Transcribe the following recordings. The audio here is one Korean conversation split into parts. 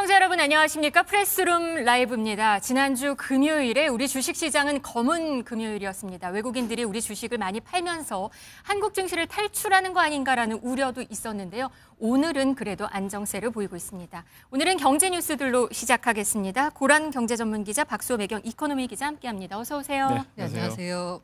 시청자 여러분 안녕하십니까? 프레스룸 라이브입니다. 지난주 금요일에 우리 주식시장은 검은 금요일이었습니다. 외국인들이 우리 주식을 많이 팔면서 한국 증시를 탈출하는 거 아닌가라는 우려도 있었는데요. 오늘은 그래도 안정세를 보이고 있습니다. 오늘은 경제 뉴스들로 시작하겠습니다. 고란 경제전문기자 박수호 배경 이코노미 기자 함께합니다. 어서 오세요. 네, 안녕하세요.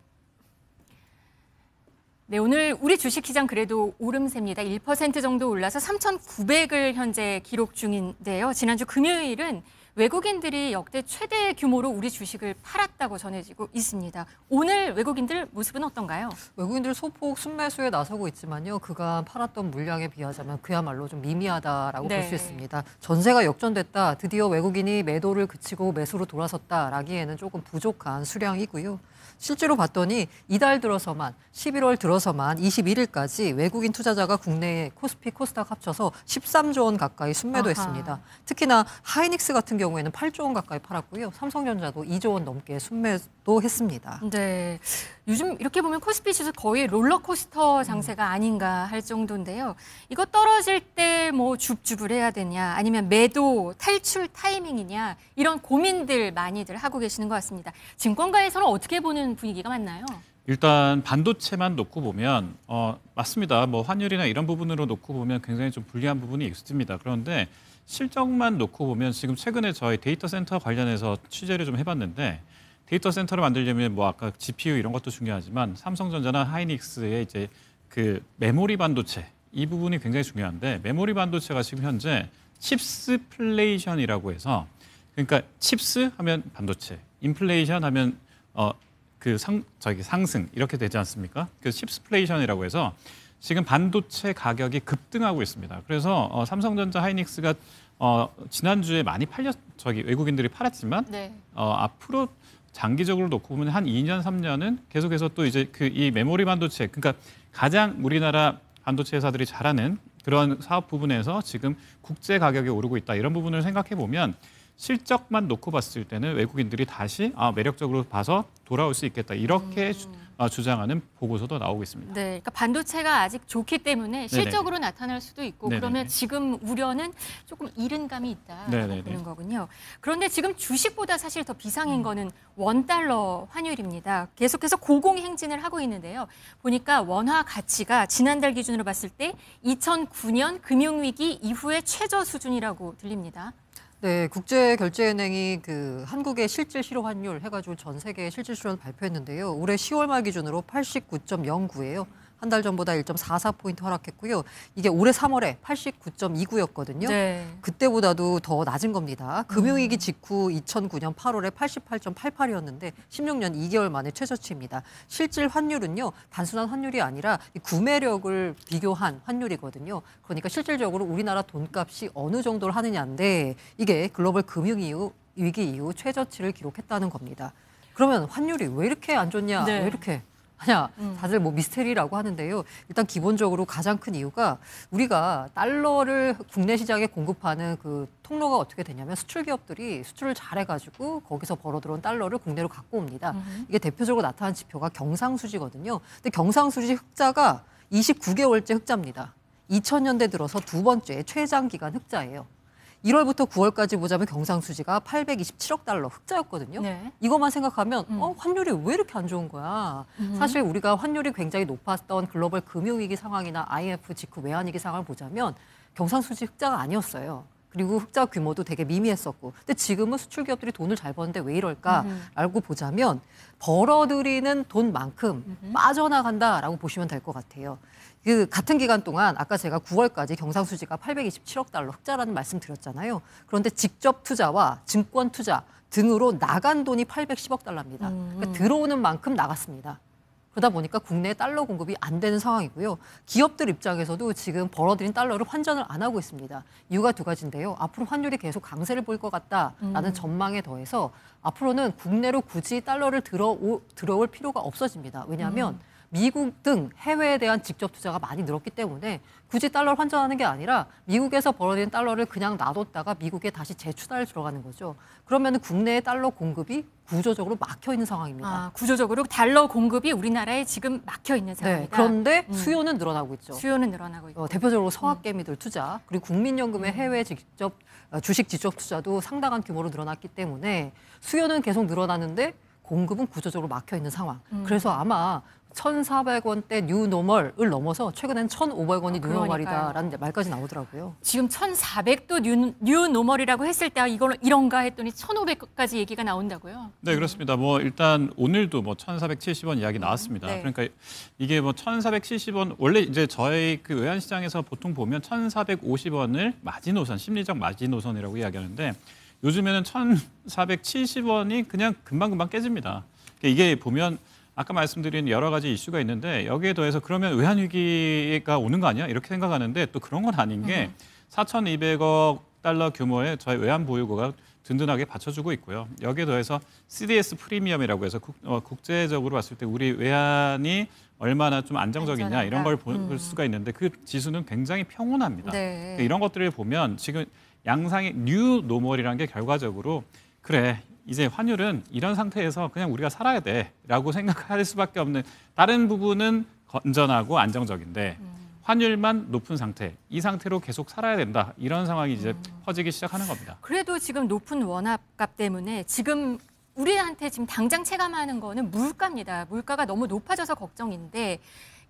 네, 오늘 우리 주식시장 그래도 오름세입니다. 1% 정도 올라서 3,900을 현재 기록 중인데요. 지난주 금요일은 외국인들이 역대 최대 규모로 우리 주식을 팔았다고 전해지고 있습니다. 오늘 외국인들 모습은 어떤가요? 외국인들 소폭 순매수에 나서고 있지만요. 그간 팔았던 물량에 비하자면 그야말로 좀 미미하다라고 볼 수 있습니다. 전세가 역전됐다. 드디어 외국인이 매도를 그치고 매수로 돌아섰다라기에는 조금 부족한 수량이고요. 실제로 봤더니 이달 들어서만 11월 들어서만 21일까지 외국인 투자자가 국내에 코스피, 코스닥 합쳐서 13조 원 가까이 순매도했습니다. 특히나 하이닉스 같은 경우에는 8조 원 가까이 팔았고요. 삼성전자도 2조 원 넘게 순매도했습니다. 네, 요즘 이렇게 보면 코스피 지수 거의 롤러코스터 장세가 아닌가 할 정도인데요. 이거 떨어질 때 뭐 줍줍을 해야 되냐 아니면 매도, 탈출 타이밍이냐 이런 고민들 많이들 하고 계시는 것 같습니다. 증권가에서는 어떻게 보는 분위기가 맞나요? 일단 반도체만 놓고 보면 맞습니다. 뭐 환율이나 이런 부분으로 놓고 보면 굉장히 좀 불리한 부분이 있습니다. 그런데 실적만 놓고 보면 지금 최근에 저희 데이터 센터 관련해서 취재를 좀 해봤는데 데이터 센터를 만들려면 뭐 아까 GPU 이런 것도 중요하지만 삼성전자나 하이닉스의 이제 그 메모리 반도체 이 부분이 굉장히 중요한데 메모리 반도체가 지금 현재 칩스플레이션이라고 해서 그러니까 칩스 하면 반도체, 인플레이션 하면 상승 이렇게 되지 않습니까? 그 칩스플레이션이라고 해서 지금 반도체 가격이 급등하고 있습니다. 그래서 삼성전자 하이닉스가 지난주에 많이 외국인들이 팔았지만 앞으로 장기적으로 놓고 보면 한 2년, 3년은 계속해서 또 이제 이 메모리 반도체 그러니까 가장 우리나라 반도체 회사들이 잘하는 그런 사업 부분에서 지금 국제 가격이 오르고 있다. 이런 부분을 생각해 보면 실적만 놓고 봤을 때는 외국인들이 다시 매력적으로 봐서 돌아올 수 있겠다. 이렇게 주장하는 보고서도 나오고 있습니다. 네, 그러니까 반도체가 아직 좋기 때문에 실적으로 네네. 나타날 수도 있고 네네네. 그러면 지금 우려는 조금 이른 감이 있다라고 보는 거군요. 그런데 지금 주식보다 사실 더 비상인 거는 원달러 환율입니다. 계속해서 고공행진을 하고 있는데요. 보니까 원화 가치가 지난달 기준으로 봤을 때 2009년 금융위기 이후의 최저 수준이라고 들립니다. 네, 국제결제은행이 한국의 실질 실효 환율 해가지고 전 세계 실질 실효를 발표했는데요. 올해 10월 말 기준으로 89.09예요. 한 달 전보다 1.44포인트 하락했고요. 이게 올해 3월에 89.29였거든요. 네. 그때보다도 더 낮은 겁니다. 금융위기 직후 2009년 8월에 88.88이었는데 16년 2개월 만에 최저치입니다. 실질 환율은요. 단순한 환율이 아니라 구매력을 비교한 환율이거든요. 그러니까 실질적으로 우리나라 돈값이 어느 정도를 하느냐인데 이게 글로벌 금융위기 이후 최저치를 기록했다는 겁니다. 그러면 환율이 왜 이렇게 안 좋냐? 네. 왜 이렇게 하냐, 다들 뭐 미스테리라고 하는데요. 일단 기본적으로 가장 큰 이유가 우리가 달러를 국내 시장에 공급하는 그 통로가 어떻게 되냐면 수출 기업들이 수출을 잘해가지고 거기서 벌어들어온 달러를 국내로 갖고 옵니다. 이게 대표적으로 나타난 지표가 경상수지거든요. 근데 경상수지 흑자가 29개월째 흑자입니다. 2000년대 들어서 두 번째 최장기간 흑자예요. 1월부터 9월까지 보자면 경상수지가 827억 달러 흑자였거든요. 네. 이것만 생각하면 환율이 왜 이렇게 안 좋은 거야? 사실 우리가 환율이 굉장히 높았던 글로벌 금융위기 상황이나 IMF 직후 외환위기 상황을 보자면 경상수지 흑자가 아니었어요. 그리고 흑자 규모도 되게 미미했었고. 근데 지금은 수출 기업들이 돈을 잘 버는데 왜 이럴까라고 보자면 벌어들이는 돈만큼 빠져나간다라고 보시면 될 것 같아요. 같은 기간 동안 아까 제가 9월까지 경상수지가 827억 달러 흑자라는 말씀 드렸잖아요. 그런데 직접 투자와 증권 투자 등으로 나간 돈이 810억 달러입니다. 그러니까 들어오는 만큼 나갔습니다. 그러다 보니까 국내에 달러 공급이 안 되는 상황이고요. 기업들 입장에서도 지금 벌어들인 달러를 환전을 안 하고 있습니다. 이유가 두 가지인데요. 앞으로 환율이 계속 강세를 보일 것 같다라는 전망에 더해서 앞으로는 국내로 굳이 달러를 들어올 필요가 없어집니다. 왜냐하면 미국 등 해외에 대한 직접 투자가 많이 늘었기 때문에 굳이 달러를 환전하는 게 아니라 미국에서 벌어들인 달러를 그냥 놔뒀다가 미국에 다시 재추달 들어가는 거죠. 그러면 국내의 달러 공급이 구조적으로 막혀 있는 상황입니다. 아, 구조적으로 달러 공급이 우리나라에 지금 막혀 있는 상황이다. 네, 그런데 수요는 늘어나고 있죠. 수요는 늘어나고 있고. 대표적으로 서학개미들 투자 그리고 국민연금의 해외 직접 주식 직접 투자도 상당한 규모로 늘어났기 때문에 수요는 계속 늘어나는데 공급은 구조적으로 막혀 있는 상황. 그래서 아마 1,400원대 뉴노멀을 넘어서 최근엔 1,500원이 뉴노멀이다라는 말까지 나오더라고요. 지금 1,400도 뉴노멀이라고 했을 때 이런가 했더니 1,500까지 얘기가 나온다고요? 네, 그렇습니다. 뭐 일단 오늘도 뭐 1,470원 이야기 나왔습니다. 네. 그러니까 이게 뭐 1,470원 원래 이제 저희 그 외환시장에서 보통 보면 1,450원을 마지노선, 심리적 마지노선이라고 이야기하는데 요즘에는 1,470원이 그냥 금방금방 깨집니다. 그러니까 이게 보면 아까 말씀드린 여러 가지 이슈가 있는데 여기에 더해서 그러면 외환위기가 오는 거 아니야? 이렇게 생각하는데 또 그런 건 아닌 게 4,200억 달러 규모의 저희 외환 보유고가 든든하게 받쳐주고 있고요. 여기에 더해서 CDS 프리미엄이라고 해서 국제적으로 봤을 때 우리 외환이 얼마나 좀 안정적이냐 이런 걸 볼 수가 있는데 그 지수는 굉장히 평온합니다. 네. 그러니까 이런 것들을 보면 지금 양상의 뉴 노멀이라는 게 결과적으로 그래. 이제 환율은 이런 상태에서 그냥 우리가 살아야 돼라고 생각할 수밖에 없는 다른 부분은 건전하고 안정적인데 환율만 높은 상태, 이 상태로 계속 살아야 된다. 이런 상황이 이제 퍼지기 시작하는 겁니다. 그래도 지금 높은 원화값 때문에 지금 우리한테 지금 당장 체감하는 거는 물가입니다. 물가가 너무 높아져서 걱정인데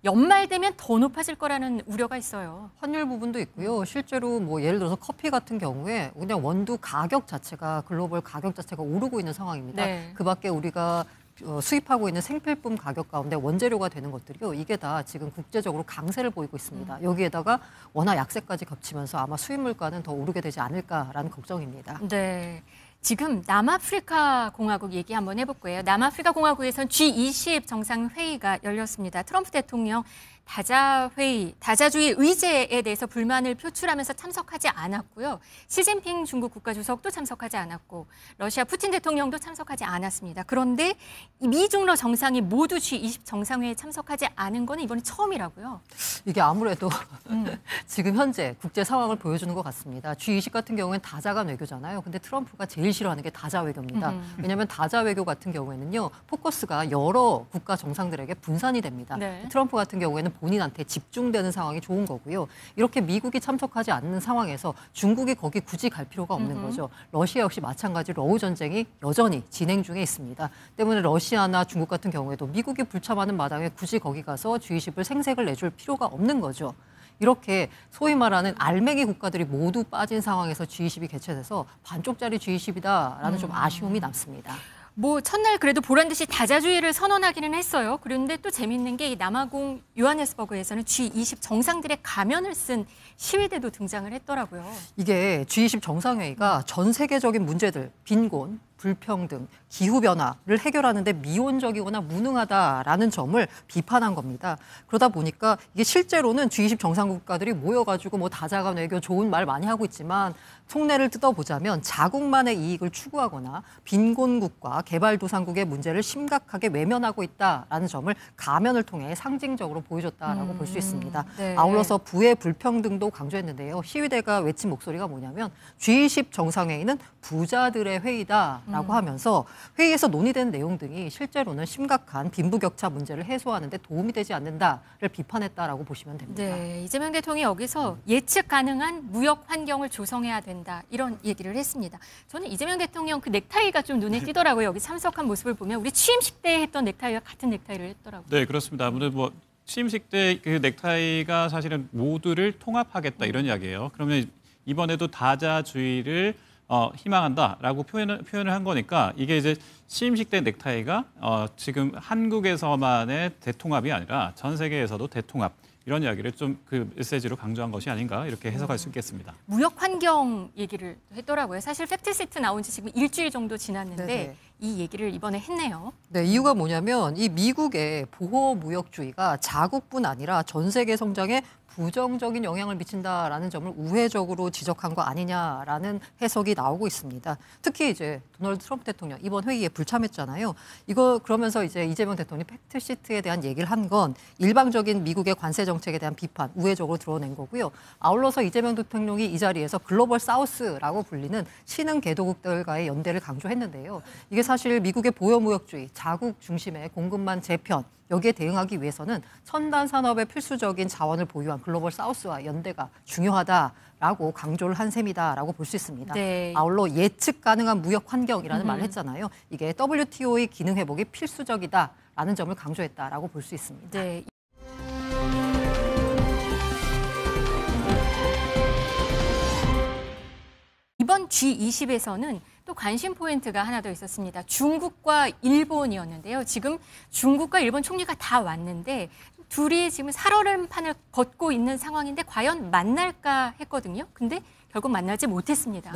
연말 되면 더 높아질 거라는 우려가 있어요. 환율 부분도 있고요. 실제로 뭐 예를 들어서 커피 같은 경우에 그냥 원두 가격 자체가 글로벌 가격 자체가 오르고 있는 상황입니다. 네. 그 밖에 우리가 수입하고 있는 생필품 가격 가운데 원재료가 되는 것들이요. 이게 다 지금 국제적으로 강세를 보이고 있습니다. 여기에다가 원화 약세까지 겹치면서 아마 수입 물가는 더 오르게 되지 않을까라는 걱정입니다. 네. 지금 남아프리카 공화국 얘기 한번 해볼 거예요. 남아프리카 공화국에선 G20 정상회의가 열렸습니다. 트럼프 대통령 다자주의 의제에 대해서 불만을 표출하면서 참석하지 않았고요. 시진핑 중국 국가주석도 참석하지 않았고 러시아 푸틴 대통령도 참석하지 않았습니다. 그런데 이 미중러 정상이 모두 G20 정상회의에 참석하지 않은 건 이번이 처음이라고요. 이게 아무래도 지금 현재 국제 상황을 보여주는 것 같습니다. G20 같은 경우에는 다자간 외교잖아요. 근데 트럼프가 제일 싫어하는 게 다자 외교입니다. 왜냐하면 다자 외교 같은 경우에는요. 포커스가 여러 국가 정상들에게 분산이 됩니다. 네. 트럼프 같은 경우에는 본인한테 집중되는 상황이 좋은 거고요. 이렇게 미국이 참석하지 않는 상황에서 중국이 거기 굳이 갈 필요가 없는 거죠. 러시아 역시 마찬가지로 어우 전쟁이 여전히 진행 중에 있습니다. 때문에 러시아나 중국 같은 경우에도 미국이 불참하는 마당에 굳이 거기 가서 G20을 생색을 내줄 필요가 없는 거죠. 이렇게 소위 말하는 알맹이 국가들이 모두 빠진 상황에서 G20이 개최돼서 반쪽짜리 G20이다라는 좀 아쉬움이 남습니다. 뭐 첫날 그래도 보란 듯이 다자주의를 선언하기는 했어요. 그런데 또 재밌는 게 이 남아공 요하네스버그에서는 G20 정상들의 가면을 쓴 시위대도 등장을 했더라고요. 이게 G20 정상회의가 전 세계적인 문제들, 빈곤, 불평등, 기후변화를 해결하는 데 미온적이거나 무능하다라는 점을 비판한 겁니다. 그러다 보니까 이게 실제로는 G20 정상국가들이 모여가지고 뭐 다자간 외교 좋은 말 많이 하고 있지만 속내를 뜯어보자면 자국만의 이익을 추구하거나 빈곤국과 개발도상국의 문제를 심각하게 외면하고 있다라는 점을 가면을 통해 상징적으로 보여줬다라고 볼 수 있습니다. 네. 아울러서 부의 불평등도 강조했는데요. 시위대가 외친 목소리가 뭐냐면 G20 정상회의는 부자들의 회의다라고 하면서 회의에서 논의된 내용 등이 실제로는 심각한 빈부격차 문제를 해소하는 데 도움이 되지 않는다를 비판했다라고 보시면 됩니다. 네, 이재명 대통령이 여기서 예측 가능한 무역 환경을 조성해야 된다 이런 얘기를 했습니다. 저는 이재명 대통령 그 넥타이가 좀 눈에 띄더라고요. 여기 참석한 모습을 보면 우리 취임식 때 했던 넥타이와 같은 넥타이를 했더라고요. 네, 그렇습니다. 아무래도 뭐 취임식 때 그 넥타이가 사실은 모두를 통합하겠다 이런 이야기예요. 그러면 이번에도 다자주의를 희망한다라고 표현을 한 거니까 이게 이제 취임식 때 넥타이가 지금 한국에서만의 대통합이 아니라 전 세계에서도 대통합 이런 이야기를 좀 그 메시지로 강조한 것이 아닌가 이렇게 해석할 수 있겠습니다. 무역 환경 얘기를 했더라고요. 사실 팩트시트 나온 지 지금 일주일 정도 지났는데 네네. 이 얘기를 이번에 했네요. 네, 이유가 뭐냐면 이 미국의 보호 무역주의가 자국뿐 아니라 전 세계 성장에 부정적인 영향을 미친다라는 점을 우회적으로 지적한 거 아니냐라는 해석이 나오고 있습니다. 특히 이제 도널드 트럼프 대통령 이번 회의에 불참했잖아요. 이거 그러면서 이제 이재명 대통령이 팩트시트에 대한 얘기를 한 건 일방적인 미국의 관세 정책에 대한 비판, 우회적으로 드러낸 거고요. 아울러서 이재명 대통령이 이 자리에서 글로벌 사우스라고 불리는 신흥 개도국들과의 연대를 강조했는데요. 이게 사실 미국의 보여무역주의, 자국 중심의 공급만 재편, 여기에 대응하기 위해서는 첨단 산업의 필수적인 자원을 보유한 글로벌 사우스와 연대가 중요하다라고 강조를 한 셈이다라고 볼 수 있습니다. 네. 아울러 예측 가능한 무역 환경이라는 말을 했잖아요. 이게 WTO의 기능 회복이 필수적이다라는 점을 강조했다라고 볼 수 있습니다. 네. 이번 G20에서는 또 관심 포인트가 하나 더 있었습니다. 중국과 일본이었는데요. 지금 중국과 일본 총리가 다 왔는데 둘이 지금 살얼음판을 걷고 있는 상황인데 과연 만날까 했거든요. 근데 결국 만나지 못했습니다.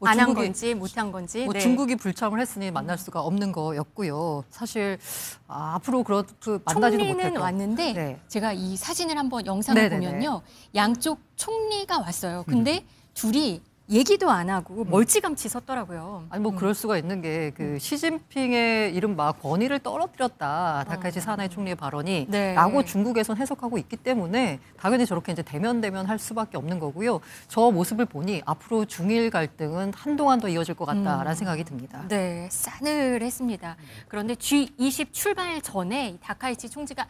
안 한 건지 못한 건지. 네. 중국이 불참을 했으니 만날 수가 없는 거였고요. 사실 앞으로 만나지도 못했던. 총리는 왔는데 네. 제가 이 사진을 한번 영상을 보면요. 양쪽 총리가 왔어요. 근데 둘이 얘기도 안 하고 멀찌감치 섰더라고요. 아니 뭐 그럴 수가 있는 게 그 시진핑의 이른바 권위를 떨어뜨렸다 다카이치 사나이 총리의 발언이 네. 라고 중국에선 해석하고 있기 때문에 당연히 저렇게 이제 대면 할 수밖에 없는 거고요. 저 모습을 보니 앞으로 중일 갈등은 한동안 더 이어질 것 같다라는 생각이 듭니다. 네, 싸늘했습니다. 그런데 G20 출발 전에 다카이치 총재가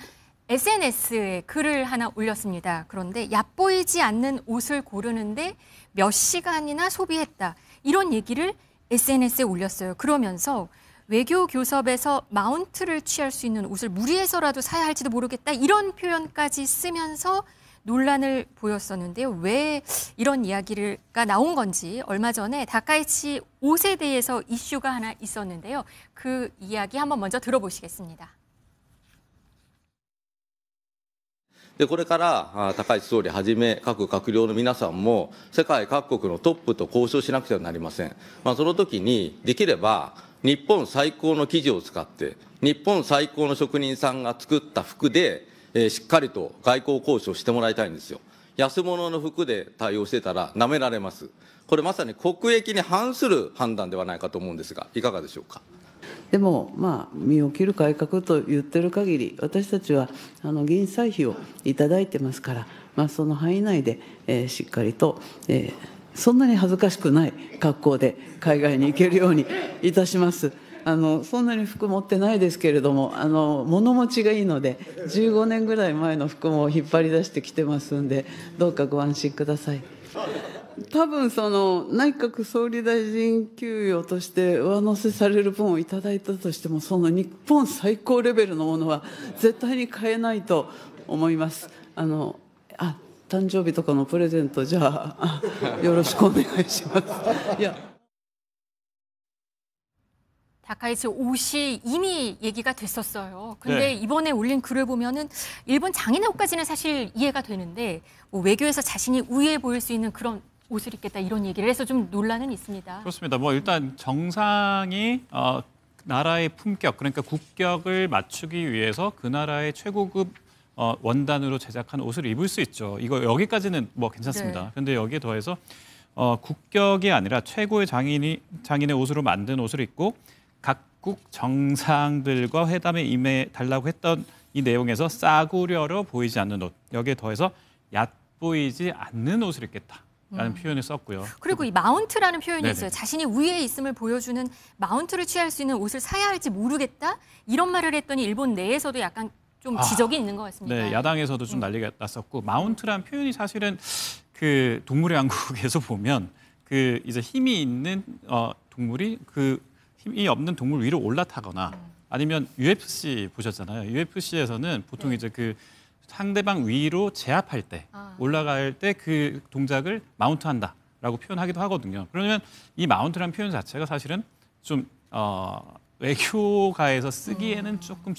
SNS에 글을 하나 올렸습니다. 그런데 얕보이지 않는 옷을 고르는데 몇 시간이나 소비했다. 이런 얘기를 SNS에 올렸어요. 그러면서 외교 교섭에서 마운트를 취할 수 있는 옷을 무리해서라도 사야 할지도 모르겠다. 이런 표현까지 쓰면서 논란을 보였었는데요. 왜 이런 이야기가 나온 건지 얼마 전에 다카이치 옷에 대해서 이슈가 하나 있었는데요. 그 이야기 한번 먼저 들어보시겠습니다. でこれから高市総理はじめ各閣僚の皆さんも世界各国のトップと交渉しなくてはなりません。その時にできれば日本最高の生地を使って日本最高の職人さんが作った服でしっかりと外交交渉してもらいたいんですよ。安物の服で対応してたら舐められます。これまさに国益に反する判断ではないかと思うんですが、いかがでしょうか。でも、身を切る改革と言ってる限り、私たちは議員歳費をいただいてますから、その範囲内で、しっかりと、そんなに恥ずかしくない格好で海外に行けるようにいたします。そんなに服持ってないですけれども、物持ちがいいので、15年ぐらい前の服も引っ張り出してきてますんで、どうかご安心ください。多分内閣総理大臣給与として上乗せされる分をいただいたとしても、その日本最高レベルのものは絶対に買えないと思います。誕生日とかのプレゼントじゃあよろしくお願いします。いや。 다카이치 옷이 이미 얘기가 됐었어요. 근데 네. 이번에 올린 글을 보면은 일본 장인의 옷까지는 사실 이해가 되는데 뭐 외교에서 자신이 우위에 보일 수 있는 그런 옷을 입겠다 이런 얘기를 해서 좀 논란은 있습니다. 그렇습니다. 뭐 일단 정상이 나라의 품격, 그러니까 국격을 맞추기 위해서 그 나라의 최고급 원단으로 제작한 옷을 입을 수 있죠. 이거 여기까지는 뭐 괜찮습니다. 그런데 여기에 더해서 국격이 아니라 최고의 장인의 옷으로 만든 옷을 입고 각국 정상들과 회담에 임해 달라고 했던 이 내용에서 싸구려로 보이지 않는 옷, 여기에 더해서 얕보이지 않는 옷을 입겠다라는 표현을 썼고요. 그리고 이 마운트라는 표현이 네네. 있어요. 자신이 우위에 있음을 보여주는 마운트를 취할 수 있는 옷을 사야 할지 모르겠다 이런 말을 했더니 일본 내에서도 약간 좀 지적이 있는 것 같습니다. 네, 야당에서도 좀 난리가 났었고 마운트라는 표현이 사실은 그 동물의 왕국에서 보면 그 이제 힘이 있는 동물이 그 힘이 없는 동물 위로 올라타거나 아니면 UFC 보셨잖아요. UFC에서는 보통 이제 그 상대방 위로 제압할 때 올라갈 때 그 동작을 마운트한다라고 표현하기도 하거든요. 그러면 이 마운트라는 표현 자체가 사실은 좀 외교가에서 쓰기에는 조금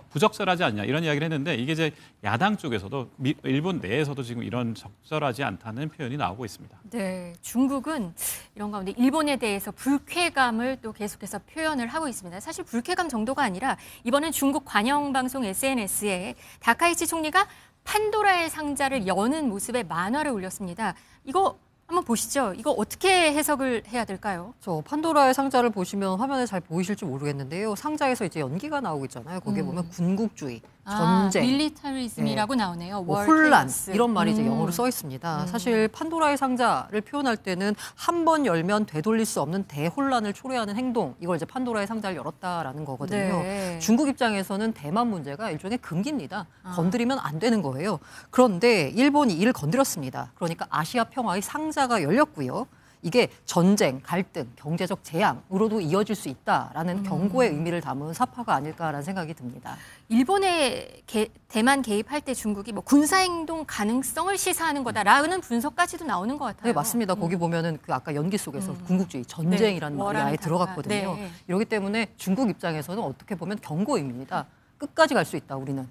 부적절하지 않냐 이런 이야기를 했는데 이게 이제 야당 쪽에서도 일본 내에서도 지금 이런 적절하지 않다는 표현이 나오고 있습니다. 네, 중국은 이런 가운데 일본에 대해서 불쾌감을 또 계속해서 표현을 하고 있습니다. 사실 불쾌감 정도가 아니라 이번엔 중국 관영방송 SNS에 다카이치 총리가 판도라의 상자를 여는 모습의 만화를 올렸습니다. 이거 한번 보시죠. 이거 어떻게 해석을 해야 될까요? 저 판도라의 상자를 보시면 화면에 잘 보이실지 모르겠는데요. 상자에서 이제 연기가 나오고 있잖아요. 거기에 보면 군국주의, 전쟁, 밀리터리즘이라고 나오네요. 뭐 혼란 chaos. 이런 말이 이제 영어로 써 있습니다. 사실 판도라의 상자를 표현할 때는 한 번 열면 되돌릴 수 없는 대혼란을 초래하는 행동, 이걸 이제 판도라의 상자를 열었다라는 거거든요. 네. 중국 입장에서는 대만 문제가 일종의 금기입니다. 건드리면 안 되는 거예요. 그런데 일본이 이를 건드렸습니다. 그러니까 아시아 평화의 상자가 열렸고요. 이게 전쟁, 갈등, 경제적 재앙으로도 이어질 수 있다라는 경고의 의미를 담은 사파가 아닐까라는 생각이 듭니다. 일본의 대만 개입할 때 중국이 뭐 군사행동 가능성을 시사하는 거다라는 분석까지도 나오는 것 같아요. 네, 맞습니다. 거기 보면은 그 아까 연기 속에서 군국주의, 전쟁이라는 말이 아예 들어갔거든요. 네. 이렇기 때문에 중국 입장에서는 어떻게 보면 경고입니다. 끝까지 갈 수 있다, 우리는.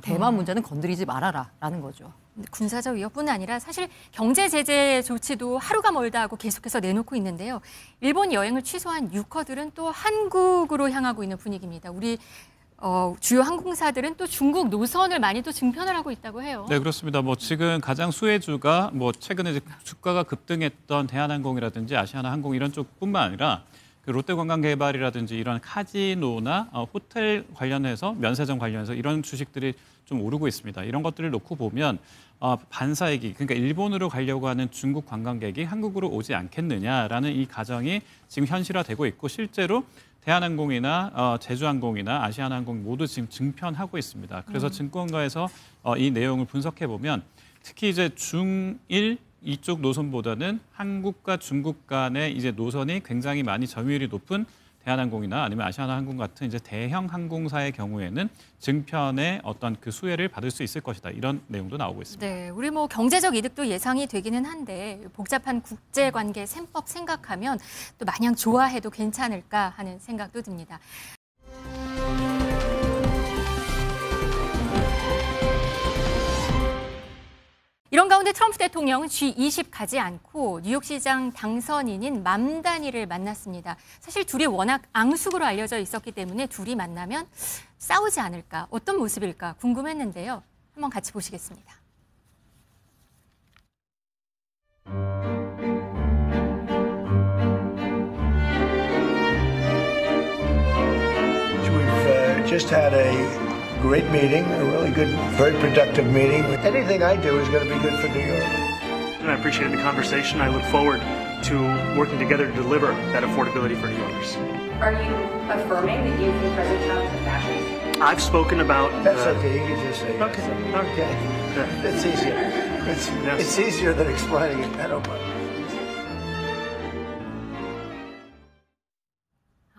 대만 문제는 건드리지 말아라라는 거죠. 군사적 위협뿐 아니라 사실 경제 제재 조치도 하루가 멀다 하고 계속해서 내놓고 있는데요. 일본 여행을 취소한 유커들은 또 한국으로 향하고 있는 분위기입니다. 우리 주요 항공사들은 또 중국 노선을 많이 또 증편을 하고 있다고 해요. 네, 그렇습니다. 뭐 지금 가장 수혜주가 뭐 최근에 이제 주가가 급등했던 대한항공이라든지 아시아나항공 이런 쪽뿐만 아니라 그 롯데관광개발이라든지 이런 카지노나 호텔 관련해서 면세점 관련해서 이런 주식들이 좀 오르고 있습니다. 이런 것들을 놓고 보면 반사이익이, 그러니까 일본으로 가려고 하는 중국 관광객이 한국으로 오지 않겠느냐라는 이 가정이 지금 현실화되고 있고, 실제로 대한항공이나 제주항공이나 아시아나항공 모두 지금 증편하고 있습니다. 그래서 증권가에서 이 내용을 분석해 보면 특히 이제 중일 이쪽 노선보다는 한국과 중국 간의 이제 노선이 굉장히 많이 점유율이 높은 대한항공이나 아니면 아시아나항공 같은 이제 대형 항공사의 경우에는 증편의 어떤 그 수혜를 받을 수 있을 것이다. 이런 내용도 나오고 있습니다. 네, 우리 뭐 경제적 이득도 예상이 되기는 한데 복잡한 국제관계 셈법 생각하면 또 마냥 좋아해도 괜찮을까 하는 생각도 듭니다. 이런 가운데 트럼프 대통령은 G20 가지 않고 뉴욕시장 당선인인 맘다니를 만났습니다. 사실 둘이 워낙 앙숙으로 알려져 있었기 때문에 둘이 만나면 싸우지 않을까, 어떤 모습일까 궁금했는데요. 한번 같이 보시겠습니다. We've just had a great meeting, a really good, very productive meeting. Anything I do is going to be good for New York. And I appreciated the conversation. I look forward to working together to deliver that affordability for New Yorkers. Are you affirming that you think President Trump is a fascist? I've spoken about... That's okay, you can just say Okay. Okay. It's easier. It's easier than explaining it. I don't mind.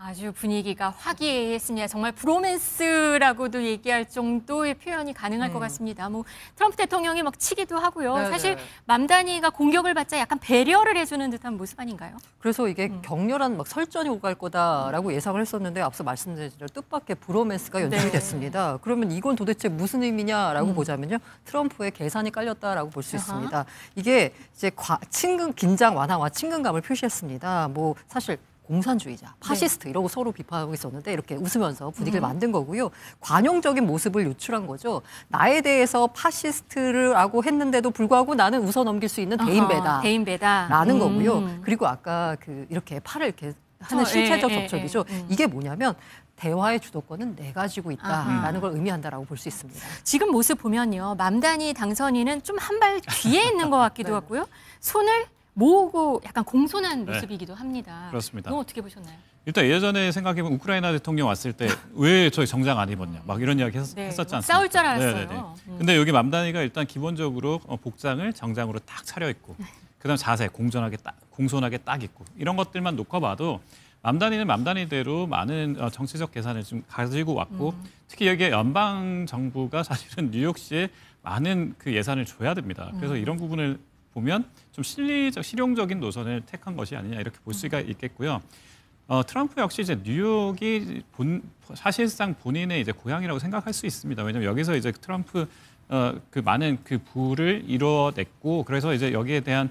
아주 분위기가 화기애애했습니다. 정말 브로맨스라고도 얘기할 정도의 표현이 가능할 것 같습니다. 뭐 트럼프 대통령이 막 치기도 하고요. 네네. 사실 맘다니가 공격을 받자 약간 배려를 해주는 듯한 모습 아닌가요? 그래서 이게 격렬한 막 설전이 오갈 거다라고 예상을 했었는데 앞서 말씀드린 대로 뜻밖의 브로맨스가 연출이 네. 됐습니다. 그러면 이건 도대체 무슨 의미냐라고 보자면요. 트럼프의 계산이 깔렸다라고 볼 수 있습니다. 이게 이제 긴장 완화와 친근감을 표시했습니다. 뭐 사실 공산주의자, 파시스트 이러고 서로 비판하고 있었는데 이렇게 웃으면서 분위기를 만든 거고요. 관용적인 모습을 유출한 거죠. 나에 대해서 파시스트라고 했는데도 불구하고 나는 웃어넘길 수 있는 대인배다. 대인배다. 라는 거고요. 그리고 아까 그 이렇게 팔을 이렇게 하는 신체적 접촉이죠. 이게 뭐냐면 대화의 주도권은 내가 지고 있다라는 걸 의미한다라고 볼 수 있습니다. 지금 모습 보면요. 맘다니 당선인은 좀 한 발 뒤에 있는 것 같기도 하고요. 손을 모으고 약간 공손한 모습이기도 합니다. 그렇습니다. 이거 어떻게 보셨나요? 일단 예전에 생각해보면 우크라이나 대통령 왔을 때 왜 저희 정장 안 입었냐 막 이런 이야기 했었지 않습니까? 싸울 줄 알았어요. 근데 여기 맘다니가 일단 기본적으로 복장을 정장으로 딱 차려입고 그다음 자세 공손하게 딱 입고 이런 것들만 놓고 봐도 맘다니는 맘다니대로 많은 정치적 계산을 좀 가지고 왔고 특히 여기에 연방 정부가 사실은 뉴욕시에 많은 그 예산을 줘야 됩니다. 그래서 이런 부분을 보면 좀 실용적인 노선을 택한 것이 아니냐 이렇게 볼 수가 있겠고요. 트럼프 역시 이제 뉴욕이 사실상 본인의 이제 고향이라고 생각할 수 있습니다. 왜냐하면 여기서 이제 트럼프 그 많은 그 부를 이뤄냈고 그래서 이제 여기에 대한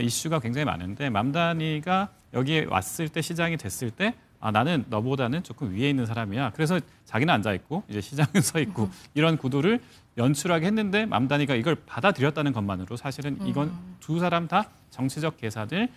이슈가 굉장히 많은데 맘다니가 여기에 왔을 때 시장이 됐을 때 나는 너보다는 조금 위에 있는 사람이야. 그래서 자기는 앉아 있고 이제 시장은 서 있고 이런 구도를 연출하게 했는데 맘다니가 이걸 받아들였다는 것만으로 사실은 이건 두 사람 다 정치적 계산을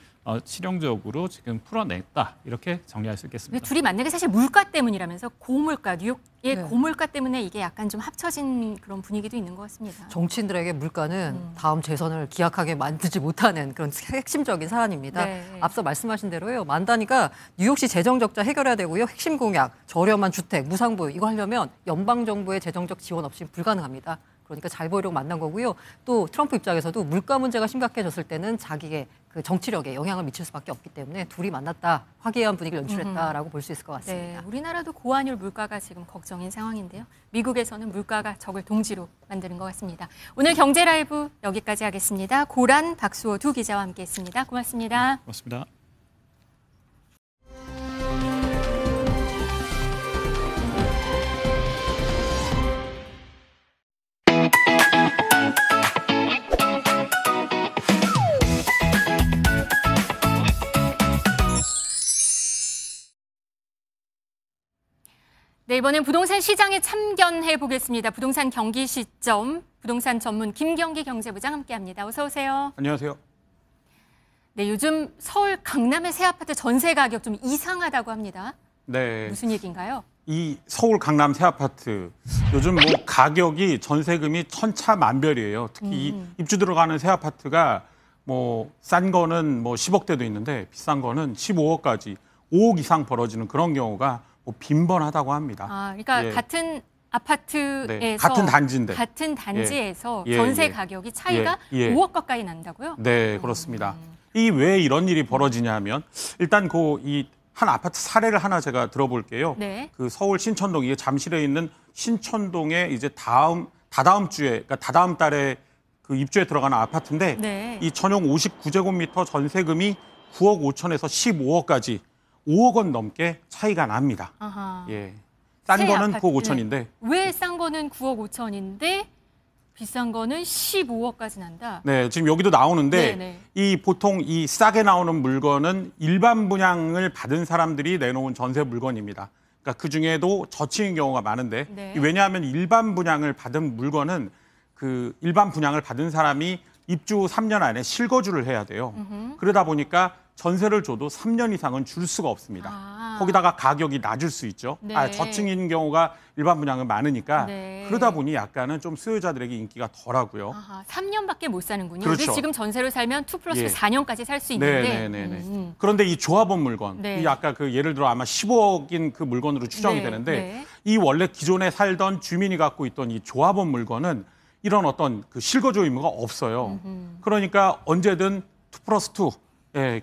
실용적으로 지금 풀어냈다 이렇게 정리할 수 있겠습니다. 둘이 만난 게 사실 물가 때문이라면서 고물가, 뉴욕의 네. 고물가 때문에 이게 약간 좀 합쳐진 그런 분위기도 있는 것 같습니다. 정치인들에게 물가는 다음 재선을 기약하게 만들지 못하는 그런 핵심적인 사안입니다. 네. 앞서 말씀하신 대로요. 만다니가 뉴욕시 재정 적자 해결해야 되고요. 핵심 공약, 저렴한 주택, 무상보유 이거 하려면 연방 정부의 재정적 지원 없이 불가능합니다. 그러니까 잘 보이려고 만난 거고요. 또 트럼프 입장에서도 물가 문제가 심각해졌을 때는 자기의 그 정치력에 영향을 미칠 수밖에 없기 때문에 둘이 만났다, 화기애애한 분위기를 연출했다라고 볼 수 있을 것 같습니다. 네, 우리나라도 고환율 물가가 지금 걱정인 상황인데요. 미국에서는 물가가 적을 동지로 만드는 것 같습니다. 오늘 경제 라이브 여기까지 하겠습니다. 고란, 박수호 두 기자와 함께했습니다. 고맙습니다. 고맙습니다. 네, 이번엔 부동산 시장에 참견해 보겠습니다. 부동산 경기 시점, 부동산 전문 김경기 경제부장 함께합니다. 어서 오세요. 안녕하세요. 네, 요즘 서울 강남의 새 아파트 전세 가격 좀 이상하다고 합니다. 네. 무슨 얘기인가요? 이 서울 강남 새 아파트 요즘 뭐 가격이 전세금이 천차만별이에요. 특히 이 입주 들어가는 새 아파트가 뭐 싼 거는 뭐 10억대도 있는데 비싼 거는 15억까지 5억 이상 벌어지는 그런 경우가 뭐 빈번하다고 합니다. 아, 그러니까 예. 같은 아파트에서 네, 같은 단지인데. 같은 단지에서 예, 전세 예. 가격이 차이가 예. 5억 가까이 난다고요? 네, 그렇습니다. 이 왜 이런 일이 벌어지냐면 일단 그 이 한 아파트 사례를 하나 제가 들어볼게요. 네. 그 서울 신천동 이게 잠실에 있는 신천동에 이제 다다음 주에 그러니까 다다음 달에 그 입주에 들어가는 아파트인데 네. 이 전용 59제곱미터 전세금이 9억 5천에서 15억까지 5억 원 넘게 차이가 납니다. 아하. 예. 싼 새 거는 아파트. 9억 5천인데 왜 싼 거는 9억 5천인데 비싼 거는 15억까지 난다? 네, 지금 여기도 나오는데 네네. 이 보통 이 싸게 나오는 물건은 일반 분양을 받은 사람들이 내놓은 전세 물건입니다. 그러니까 그 중에도 저층인 경우가 많은데 네. 왜냐하면 일반 분양을 받은 물건은 그 일반 분양을 받은 사람이 입주 후 3년 안에 실거주를 해야 돼요. 그러다 보니까 전세를 줘도 3년 이상은 줄 수가 없습니다. 아. 거기다가 가격이 낮을 수 있죠. 네. 저층인 경우가 일반 분양은 많으니까 네. 그러다 보니 약간은 좀 수요자들에게 인기가 덜하고요. 아하, 3년밖에 못 사는군요. 그렇죠. 우리 지금 전세로 살면 2+2 예. 4년까지 살 수 있는데. 네네네. 그런데 이 조합원 물건, 네. 이 아까 그 예를 들어 아마 15억인 그 물건으로 추정이 네, 되는데 네. 이 원래 기존에 살던 주민이 갖고 있던 이 조합원 물건은 이런 어떤 그 실거주 의무가 없어요. 그러니까 언제든 2+2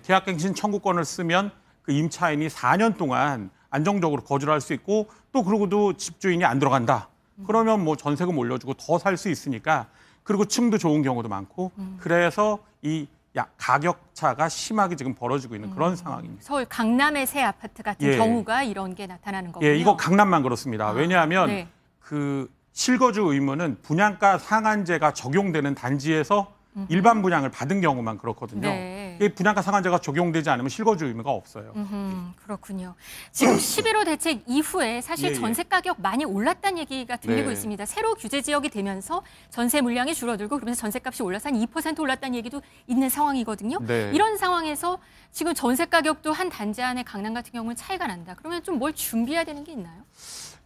계약갱신 청구권을 쓰면 그 임차인이 4년 동안 안정적으로 거주를 할 수 있고 또 그러고도 집주인이 안 들어간다. 그러면 뭐 전세금 올려주고 더 살 수 있으니까 그리고 층도 좋은 경우도 많고 그래서 이 가격 차가 심하게 지금 벌어지고 있는 그런 상황입니다. 서울 강남의 새 아파트 같은 예. 경우가 이런 게 나타나는 거군요. 예, 이거 강남만 그렇습니다. 왜냐하면 네. 그 실거주 의무는 분양가 상한제가 적용되는 단지에서 일반 분양을 받은 경우만 그렇거든요. 네. 이 분양가 상한제가 적용되지 않으면 실거주 의무가 없어요. 그렇군요. 지금 11호 대책 이후에 사실 예, 예. 전세 가격 많이 올랐다는 얘기가 들리고 네. 있습니다. 새로 규제 지역이 되면서 전세 물량이 줄어들고 그러면서 전세값이 올라서 한 2% 올랐다는 얘기도 있는 상황이거든요. 네. 이런 상황에서 지금 전세 가격도 한 단지 안에 강남 같은 경우는 차이가 난다. 그러면 좀 뭘 준비해야 되는 게 있나요?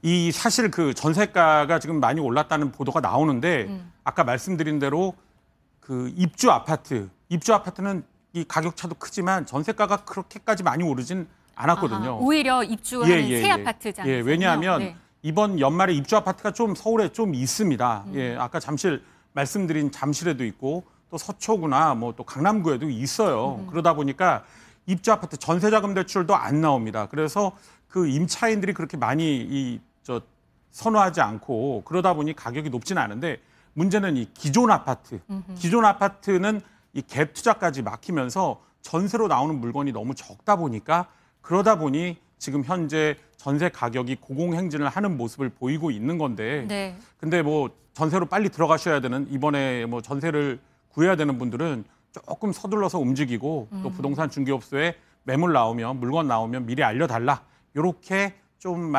이 사실 그 전세가가 지금 많이 올랐다는 보도가 나오는데 아까 말씀드린 대로 그 입주 아파트는 이 가격 차도 크지만 전세가가 그렇게까지 많이 오르진 않았거든요. 아하, 오히려 입주하는 새 아파트잖아요. 예, 왜냐하면 네. 이번 연말에 입주 아파트가 좀 서울에 좀 있습니다. 예, 아까 말씀드린 잠실에도 있고 또 서초구나 뭐 또 강남구에도 있어요. 그러다 보니까 입주 아파트 전세자금 대출도 안 나옵니다. 그래서 그 임차인들이 그렇게 많이 선호하지 않고 그러다 보니 가격이 높지는 않은데 문제는 이 기존 아파트는 이 갭 투자까지 막히면서 전세로 나오는 물건이 너무 적다 보니까 그러다 보니 지금 현재 전세 가격이 고공행진을 하는 모습을 보이고 있는 건데 네. 근데 뭐 전세로 빨리 들어가셔야 되는 이번에 뭐 전세를 구해야 되는 분들은 조금 서둘러서 움직이고 또 부동산 중개업소에 물건 나오면 미리 알려달라. 이렇게 좀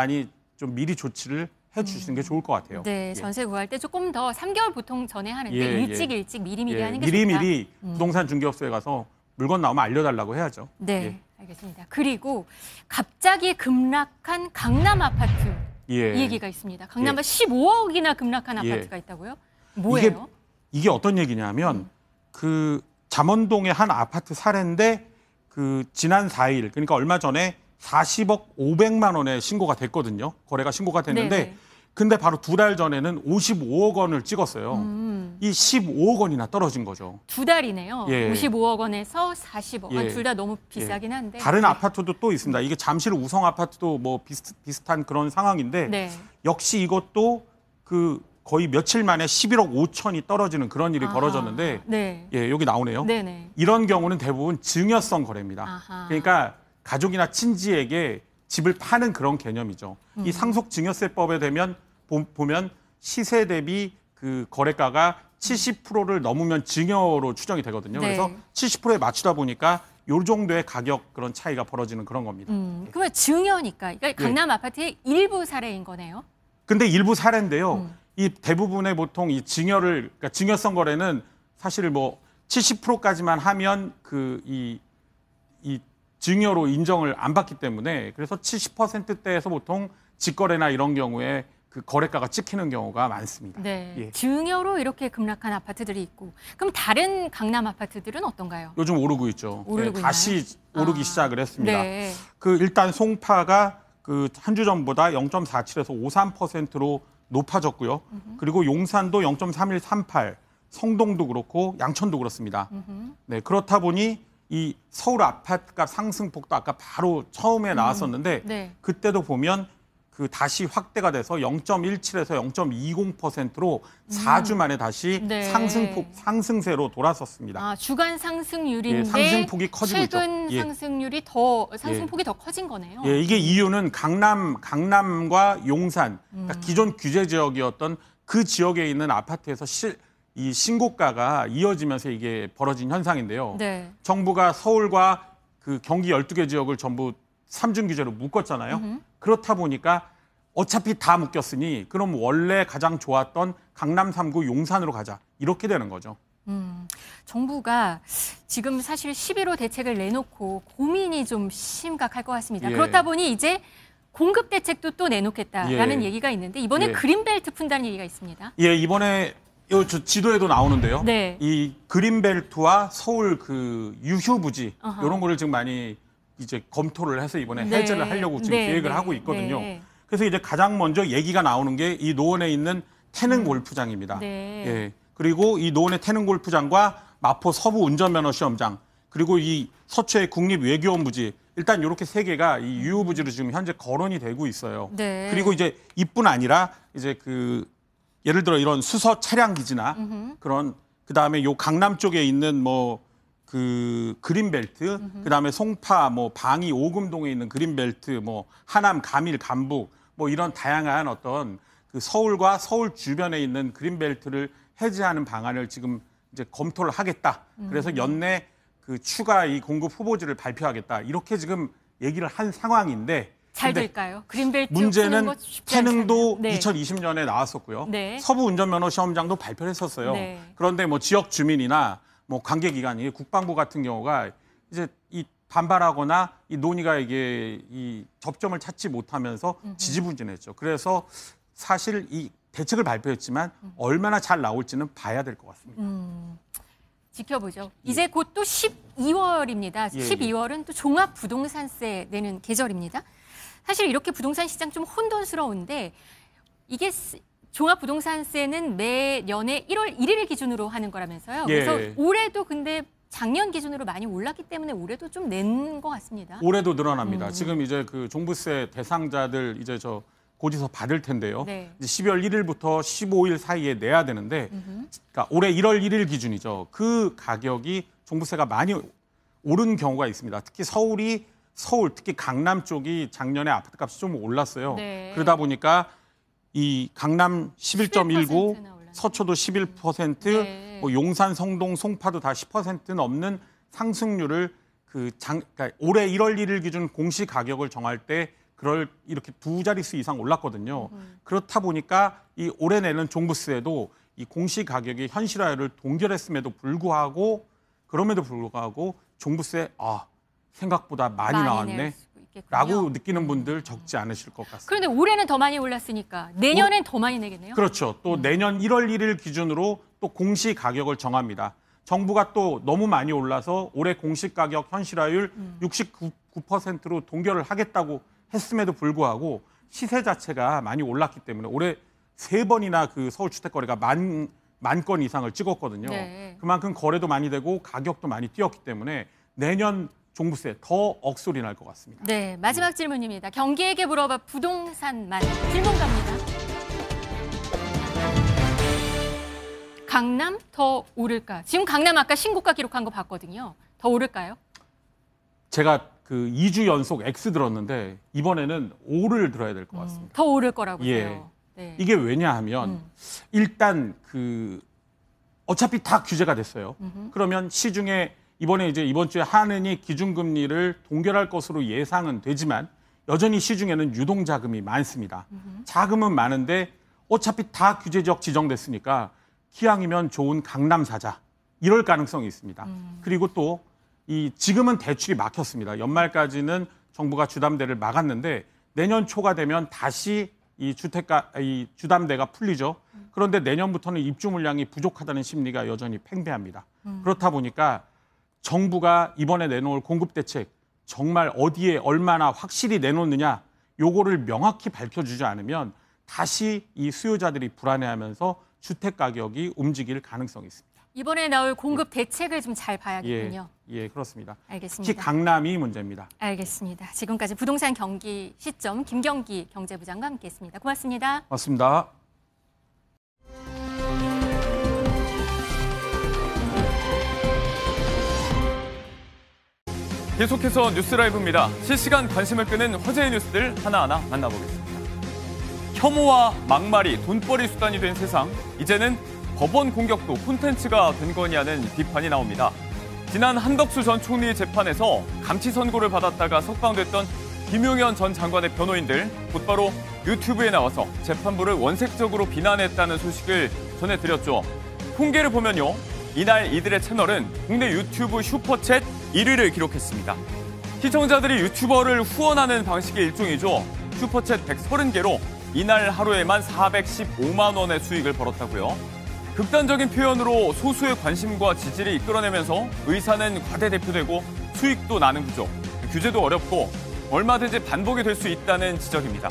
미리 조치를 해주시는 게 좋을 것 같아요. 네, 예. 전세 구할 때 조금 더 3개월 보통 전에 하는데 예, 예. 일찍 미리미리 예, 하는 게 좋다. 미리미리 부동산 중개업소에 가서 물건 나오면 알려달라고 해야죠. 네, 예. 알겠습니다. 그리고 갑자기 급락한 강남 아파트 예. 이 얘기가 있습니다. 강남 15억이나 급락한 예. 아파트가 있다고요? 뭐예요? 이게 어떤 얘기냐면 그 잠원동의 한 아파트 사례인데 그 지난 4일 그러니까 얼마 전에 40억 500만 원에 신고가 됐거든요. 거래가 신고가 됐는데 네네. 근데 바로 2달 전에는 55억 원을 찍었어요. 이 15억 원이나 떨어진 거죠. 2달이네요. 예. 55억 원에서 40억. 예. 둘 다 너무 비싸긴 한데. 다른 아파트도 또 있습니다. 이게 잠실 우성 아파트도 뭐 비슷한 그런 상황인데 네. 역시 이것도 그 거의 며칠 만에 11억 5천이 떨어지는 그런 일이 벌어졌는데 네. 예, 여기 나오네요. 네네. 이런 경우는 대부분 증여성 거래입니다. 아하. 그러니까 가족이나 친지에게 집을 파는 그런 개념이죠. 이 상속 증여세법에 되면 보면 시세 대비 그 거래가가 70%를 넘으면 증여로 추정이 되거든요. 네. 그래서 70%에 맞추다 보니까 요 정도의 가격 그런 차이가 벌어지는 그런 겁니다. 그러면 증여니까 그러니까 강남 아파트의 일부 사례인 거네요. 근데 일부 사례인데요. 이 대부분의 보통 이 증여를 그러니까 증여성 거래는 사실 뭐 70%까지만 하면 그 이 증여로 인정을 안 받기 때문에 그래서 70%대에서 보통 직거래나 이런 경우에 그 거래가가 찍히는 경우가 많습니다. 네. 예. 증여로 이렇게 급락한 아파트들이 있고 그럼 다른 강남 아파트들은 어떤가요? 요즘 오르고 있죠. 오르고 네, 다시 오르기 시작을 했습니다. 네. 그 일단 송파가 그 한 주 전보다 0.47에서 53%로 높아졌고요. 그리고 용산도 0.3138, 성동도 그렇고 양천도 그렇습니다. 네, 그렇다 보니 이 서울 아파트값 상승폭도 아까 바로 처음에 나왔었는데 네. 그때도 보면 그 다시 확대가 돼서 0.17에서 0.20%로 4주 만에 다시 네. 상승세로 돌아섰습니다. 아, 주간 상승률인데 예, 상승폭이 커지고 최근 있죠. 예. 상승률이 더 상승폭이 더 커진 거네요. 예, 이게 이유는 강남과 용산, 그러니까 기존 규제 지역이었던 그 지역에 있는 아파트에서 이 신고가가 이어지면서 이게 벌어진 현상인데요. 네. 정부가 서울과 그 경기 12개 지역을 전부 3중 규제로 묶었잖아요. 그렇다 보니까 어차피 다 묶였으니 그럼 원래 가장 좋았던 강남 3구 용산으로 가자. 이렇게 되는 거죠. 정부가 지금 사실 11호 대책을 내놓고 고민이 좀 심각할 것 같습니다. 예. 그렇다 보니 이제 공급 대책도 또 내놓겠다라는 예. 얘기가 있는데 이번에 예. 그린벨트 푼다는 얘기가 있습니다. 예, 이번에 저 지도에도 나오는데요. 네. 이 그린벨트와 서울 그 유휴부지 어허. 이런 거를 지금 많이 이제 검토를 해서 이번에 네. 해제를 하려고 지금 네, 계획을 네, 하고 있거든요. 네. 그래서 이제 가장 먼저 얘기가 나오는 게 이 노원에 있는 태릉 골프장입니다. 네. 예. 그리고 이 노원의 태릉 골프장과 마포 서부 운전면허 시험장 그리고 이 서초의 국립외교원 부지 일단 이렇게 세 개가 이 유휴부지로 지금 현재 거론이 되고 있어요. 네. 그리고 이제 이뿐 아니라 이제 그 예를 들어 이런 수서 차량 기지나 그런 그다음에 요 강남 쪽에 있는 뭐 그 그린벨트 그다음에 송파 뭐 방이 오금동에 있는 그린벨트 뭐 하남 감일 감북 뭐 이런 다양한 어떤 그 서울과 서울 주변에 있는 그린벨트를 해제하는 방안을 지금 이제 검토를 하겠다. 그래서 연내 그 추가 이 공급 후보지를 발표하겠다. 이렇게 지금 얘기를 한 상황인데 잘 근데 될까요? 그린벨트 문제는 푸는 거 쉽지 않잖아요. 태릉도 네. 2020년에 나왔었고요. 네. 서부 운전면허 시험장도 발표를 했었어요. 네. 그런데 뭐 지역 주민이나 뭐 관계기관이 국방부 같은 경우가 이제 이 반발하거나 이 논의가 이게 이 접점을 찾지 못하면서 지지부진했죠. 그래서 사실 이 대책을 발표했지만 얼마나 잘 나올지는 봐야 될 것 같습니다. 지켜보죠. 이제 곧 또 12월입니다. 예, 12월은 또 종합부동산세 내는 계절입니다. 사실 이렇게 부동산 시장 좀 혼돈스러운데 이게 종합부동산세는 매년에 1월 1일 기준으로 하는 거라면서요. 예. 그래서 올해도 근데 작년 기준으로 많이 올랐기 때문에 올해도 좀 낸 것 같습니다. 올해도 늘어납니다. 지금 이제 그 종부세 대상자들 이제 저 고지서 받을 텐데요. 네. 이제 12월 1일부터 15일 사이에 내야 되는데, 그러니까 올해 1월 1일 기준이죠. 그 가격이 종부세가 많이 오른 경우가 있습니다. 특히 서울 특히 강남 쪽이 작년에 아파트값이 좀 올랐어요. 네. 그러다 보니까 이 강남 11.19, 11%나 올랐네요. 서초도 11%, 네. 뭐 용산, 성동, 송파도 다 10% 넘는 상승률을 그러니까 올해 1월 1일 기준 공시 가격을 정할 때 이렇게 두 자릿수 이상 올랐거든요. 그렇다 보니까 이 올해 내는 종부세도 이 공시 가격의 현실화를 동결했음에도 불구하고 종부세 생각보다 많이 나왔네. 라고 느끼는 분들 적지 않으실 것 같습니다. 그런데 올해는 더 많이 올랐으니까 내년엔 더 많이 내겠네요? 그렇죠. 또 내년 1월 1일 기준으로 또 공시 가격을 정합니다. 정부가 또 너무 많이 올라서 올해 공시 가격 현실화율 69%로 동결을 하겠다고 했음에도 불구하고 시세 자체가 많이 올랐기 때문에 올해 3번이나 그 서울 주택거래가 만 건 이상을 찍었거든요. 네. 그만큼 거래도 많이 되고 가격도 많이 뛰었기 때문에 내년 종부세 더 억소리 날 것 같습니다. 네, 마지막 질문입니다. 경기에게 물어봐 부동산만 질문 갑니다. 강남 더 오를까? 지금 강남 아까 신고가 기록한 거 봤거든요. 더 오를까요? 제가 그 2주 연속 X 들었는데 이번에는 O를 들어야 될 것 같습니다. 더 오를 거라고요. 예. 네. 이게 왜냐하면 일단 어차피 다 규제가 됐어요. 그러면 시중에 이번 주에 한은이 기준금리를 동결할 것으로 예상은 되지만 여전히 시중에는 유동자금이 많습니다. 자금은 많은데 어차피 다 규제적 지정됐으니까 기왕이면 좋은 강남 사자 이럴 가능성이 있습니다. 그리고 또 지금은 대출이 막혔습니다. 연말까지는 정부가 주담대를 막았는데 내년 초가 되면 다시 이 주담대가 풀리죠. 그런데 내년부터는 입주 물량이 부족하다는 심리가 여전히 팽배합니다. 그렇다 보니까 정부가 이번에 내놓을 공급 대책 정말 어디에 얼마나 확실히 내놓느냐 요거를 명확히 밝혀주지 않으면 다시 이 수요자들이 불안해하면서 주택 가격이 움직일 가능성이 있습니다. 이번에 나올 공급 대책을 좀 잘 봐야겠군요. 예, 그렇습니다. 알겠습니다. 특히 강남이 문제입니다. 알겠습니다. 지금까지 부동산 경기 시점 김경기 경제부장과 함께했습니다. 고맙습니다. 고맙습니다. 계속해서 뉴스라이브입니다. 실시간 관심을 끄는 화제의 뉴스들 하나하나 만나보겠습니다. 혐오와 막말이 돈벌이 수단이 된 세상, 이제는 법원 공격도 콘텐츠가 된 거냐는 비판이 나옵니다. 지난 한덕수 전 총리 재판에서 감치 선고를 받았다가 석방됐던 김용현 전 장관의 변호인들 곧바로 유튜브에 나와서 재판부를 원색적으로 비난했다는 소식을 전해드렸죠. 통계를 보면요, 이날 이들의 채널은 국내 유튜브 슈퍼챗 1위를 기록했습니다. 시청자들이 유튜버를 후원하는 방식의 일종이죠. 슈퍼챗 130개로 이날 하루에만 415만 원의 수익을 벌었다고요. 극단적인 표현으로 소수의 관심과 지지를 이끌어내면서 의사는 과대대표되고 수익도 나는 구조. 규제도 어렵고 얼마든지 반복이 될 수 있다는 지적입니다.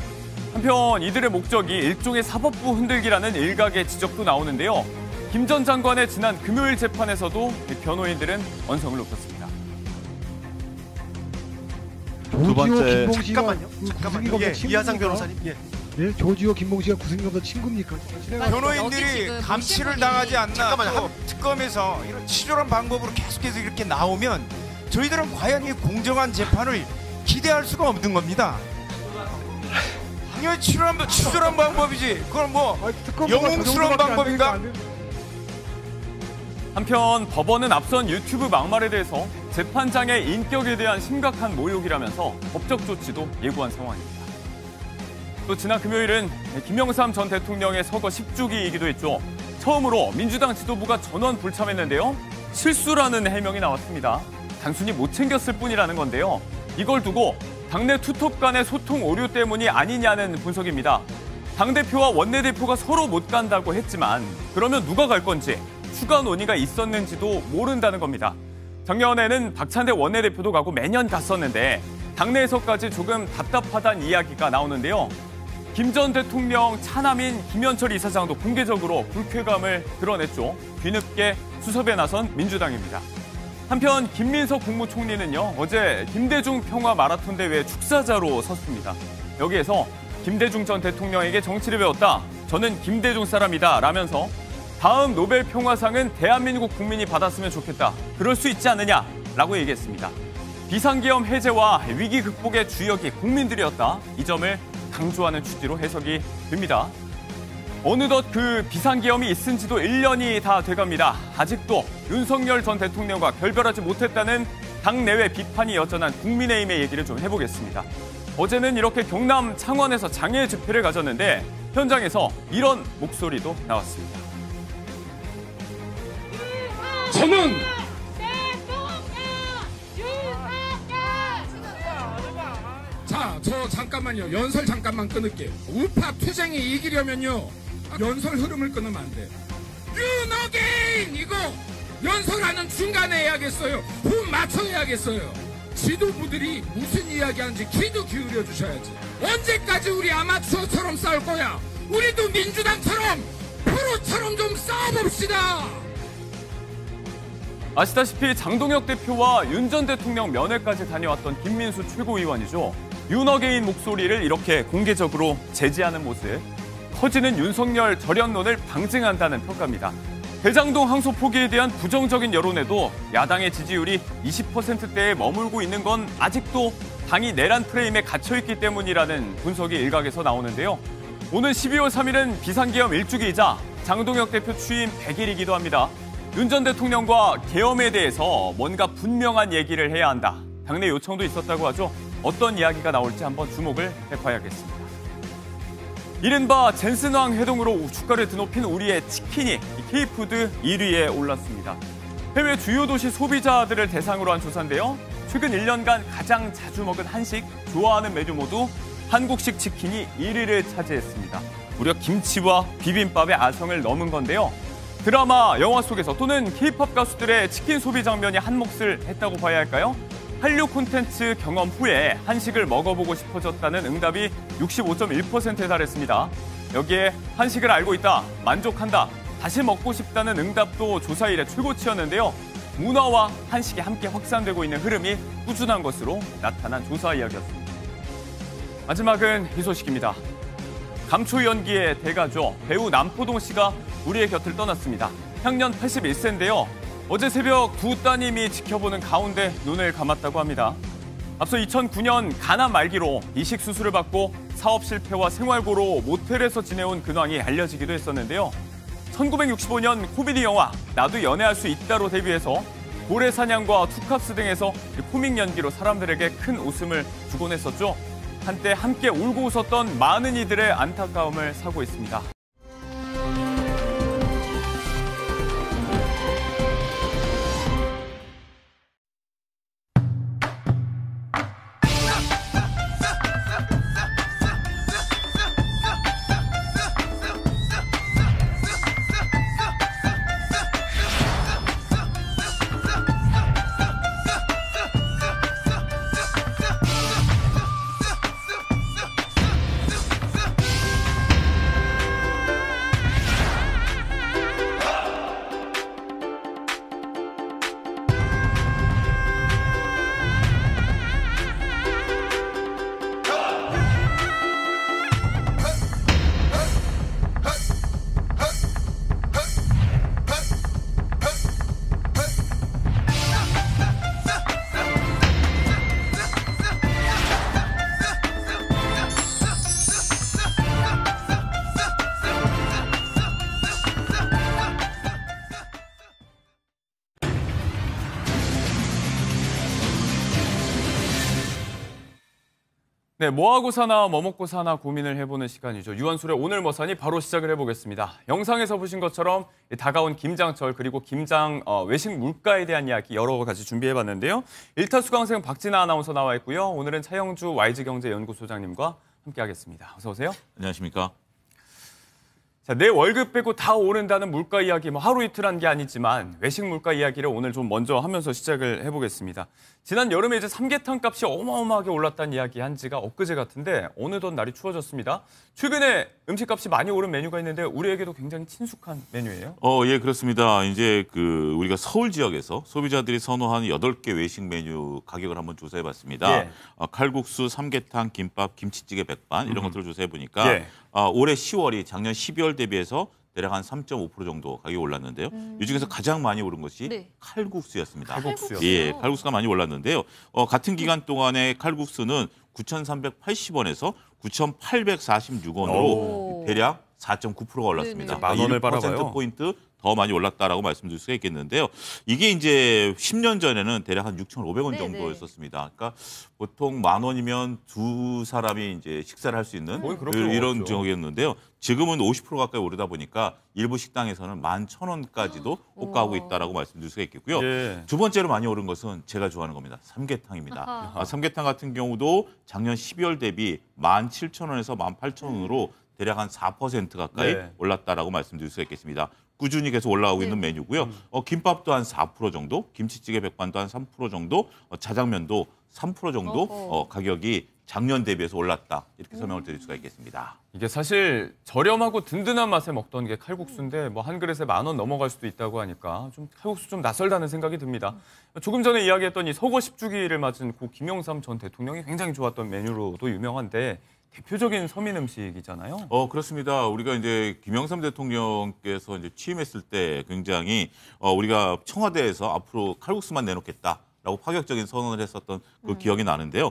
한편 이들의 목적이 일종의 사법부 흔들기라는 일각의 지적도 나오는데요. 김 전 장관의 지난 금요일 재판에서도 변호인들은 언성을 높였습니다. 두 번째. 잠깐만요. 이하상 변호사님. 네, 조지호 김봉식과 구승엽도 친구입니까? 변호인들이 감시를 당하지 않나 또 특검에서 이런 치졸한 방법으로 계속해서 이렇게 나오면 저희들은 과연 이 공정한 재판을 기대할 수가 없는 겁니다. 당연히 치졸한 방법이지. 그건 뭐 영웅스러운 방법인가? 한편 법원은 앞선 유튜브 막말에 대해서 재판장의 인격에 대한 심각한 모욕이라면서 법적 조치도 예고한 상황입니다. 또 지난 금요일은 김영삼 전 대통령의 서거 10주기이기도 했죠. 처음으로 민주당 지도부가 전원 불참했는데요. 실수라는 해명이 나왔습니다. 단순히 못 챙겼을 뿐이라는 건데요. 이걸 두고 당내 투톱 간의 소통 오류 때문이 아니냐는 분석입니다. 당대표와 원내대표가 서로 못 간다고 했지만 그러면 누가 갈 건지 추가 논의가 있었는지도 모른다는 겁니다. 작년에는 박찬대 원내대표도 가고 매년 갔었는데 당내에서까지 조금 답답하다는 이야기가 나오는데요. 김 전 대통령 차남인 김현철 이사장도 공개적으로 불쾌감을 드러냈죠. 뒤늦게 수습에 나선 민주당입니다. 한편 김민석 국무총리는요, 어제 김대중 평화 마라톤 대회 축사자로 섰습니다. 여기에서 김대중 전 대통령에게 정치를 배웠다. 저는 김대중 사람이다. 라면서 다음 노벨 평화상은 대한민국 국민이 받았으면 좋겠다. 그럴 수 있지 않느냐라고 얘기했습니다. 비상계엄 해제와 위기 극복의 주역이 국민들이었다. 이 점을 강조하는 취지로 해석이 됩니다. 어느덧 그 비상계엄이 있은 지도 1년이 다 돼갑니다. 아직도 윤석열 전 대통령과 결별하지 못했다는 당내외 비판이 여전한 국민의힘의 얘기를 좀 해보겠습니다. 어제는 이렇게 경남 창원에서 장애 집회를 가졌는데 현장에서 이런 목소리도 나왔습니다. 저는 자, 저 잠깐만요. 연설 잠깐만 끊을게요. 우파 투쟁이 이기려면요. 연설 흐름을 끊으면 안 돼요. 윤어게인 이거 연설하는 중간에 해야겠어요. 후 맞춰 해야겠어요. 지도부들이 무슨 이야기하는지 귀도 기울여 주셔야지. 언제까지 우리 아마추어처럼 싸울 거야? 우리도 민주당처럼 프로처럼 좀 싸워봅시다. 아시다시피 장동혁 대표와 윤 전 대통령 면회까지 다녀왔던 김민수 최고위원이죠. 윤어게인 목소리를 이렇게 공개적으로 제지하는 모습. 커지는 윤석열 절연론을 방증한다는 평가입니다. 대장동 항소 포기에 대한 부정적인 여론에도 야당의 지지율이 20%대에 머물고 있는 건 아직도 당이 내란 프레임에 갇혀있기 때문이라는 분석이 일각에서 나오는데요. 오는 12월 3일은 비상계엄 1주기이자 장동혁 대표 취임 100일이기도 합니다. 윤 전 대통령과 계엄에 대해서 뭔가 분명한 얘기를 해야 한다. 당내 요청도 있었다고 하죠. 어떤 이야기가 나올지 한번 주목을 해봐야겠습니다. 이른바 젠슨왕 해동으로 주가를 드높인 우리의 치킨이 K푸드 1위에 올랐습니다. 해외 주요 도시 소비자들을 대상으로 한 조사인데요. 최근 1년간 가장 자주 먹은 한식, 좋아하는 메뉴 모두 한국식 치킨이 1위를 차지했습니다. 무려 김치와 비빔밥의 아성을 넘은 건데요. 드라마, 영화 속에서 또는 K-팝 가수들의 치킨 소비 장면이 한몫을 했다고 봐야 할까요? 한류 콘텐츠 경험 후에 한식을 먹어보고 싶어졌다는 응답이 65.1%에 달했습니다. 여기에 한식을 알고 있다, 만족한다, 다시 먹고 싶다는 응답도 조사 이래 최고치였는데요. 문화와 한식이 함께 확산되고 있는 흐름이 꾸준한 것으로 나타난 조사 이야기였습니다. 마지막은 이 소식입니다. 감초 연기의 대가죠. 배우 남포동 씨가 우리의 곁을 떠났습니다. 향년 81세인데요. 어제 새벽 두 따님이 지켜보는 가운데 눈을 감았다고 합니다. 앞서 2009년 간암 말기로 이식 수술을 받고 사업 실패와 생활고로 모텔에서 지내온 근황이 알려지기도 했었는데요. 1965년 코미디 영화 나도 연애할 수 있다로 데뷔해서 고래사냥과 투캅스 등에서 코믹 연기로 사람들에게 큰 웃음을 주곤 했었죠. 한때 함께 울고 웃었던 많은 이들의 안타까움을 사고 있습니다. 네, 뭐하고 사나 뭐 먹고 사나 고민을 해보는 시간이죠. 유한술의 오늘 뭐 사니 바로 시작을 해보겠습니다. 영상에서 보신 것처럼 다가온 김장철 그리고 김장 외식 물가에 대한 이야기 여러 가지 준비해봤는데요. 일타 수강생 박진아 아나운서 나와 있고요. 오늘은 차영주 YG경제연구소장님과 함께하겠습니다. 어서 오세요. 안녕하십니까. 자, 내 월급 빼고 다 오른다는 물가 이야기 뭐 하루 이틀 한 게 아니지만 외식 물가 이야기를 오늘 좀 먼저 하면서 시작을 해보겠습니다. 지난 여름에 이제 삼계탕 값이 어마어마하게 올랐다는 이야기 한 지가 엊그제 같은데 어느덧 날이 추워졌습니다. 최근에 음식값이 많이 오른 메뉴가 있는데 우리에게도 굉장히 친숙한 메뉴예요. 예, 그렇습니다. 이제 우리가 서울 지역에서 소비자들이 선호한 8개 외식 메뉴 가격을 한번 조사해봤습니다. 예. 칼국수, 삼계탕, 김밥, 김치찌개, 백반 이런 것들을 조사해보니까 예. 올해 10월이 작년 12월 대비해서 대략 한 3.5% 정도 가격이 올랐는데요. 이 중에서 가장 많이 오른 것이 칼국수였습니다. 칼국수요? 예, 칼국수가 많이 올랐는데요. 같은 기간 동안에 칼국수는 9,380원에서 9,846원으로 대략 4.9%가 올랐습니다. 만 원을 바라봐요. 1%포인트 더 많이 올랐다라고 말씀드릴 수가 있겠는데요. 이게 이제 10년 전에는 대략 한 6,500원 정도였었습니다. 그러니까 보통 10,000원이면 두 사람이 이제 식사를 할 수 있는 이런 정도였는데요. 지금은 50% 가까이 오르다 보니까 일부 식당에서는 11,000원까지도 호가하고 있다라고 말씀드릴 수가 있겠고요. 두 번째로 많이 오른 것은 제가 좋아하는 겁니다. 삼계탕입니다. 삼계탕 같은 경우도 작년 12월 대비 17,000원에서 18,000원으로 대략 한 4% 가까이 올랐다라고 말씀드릴 수가 있겠습니다. 꾸준히 계속 올라가고 있는 메뉴고요. 김밥도 한 4% 정도, 김치찌개 백반도 한 3% 정도, 자장면도 3% 정도 가격이 작년 대비해서 올랐다. 이렇게 설명을 드릴 수가 있겠습니다. 이게 사실 저렴하고 든든한 맛에 먹던 게 칼국수인데 뭐 한 그릇에 10,000원 넘어갈 수도 있다고 하니까 좀 칼국수 좀 낯설다는 생각이 듭니다. 조금 전에 이야기했던 이 서거 10주기를 맞은 고 김영삼 전 대통령이 굉장히 좋았던 메뉴로도 유명한데 대표적인 서민 음식이잖아요. 그렇습니다. 우리가 이제 김영삼 대통령께서 이제 취임했을 때 굉장히 우리가 청와대에서 앞으로 칼국수만 내놓겠다라고 파격적인 선언을 했었던 그 기억이 나는데요.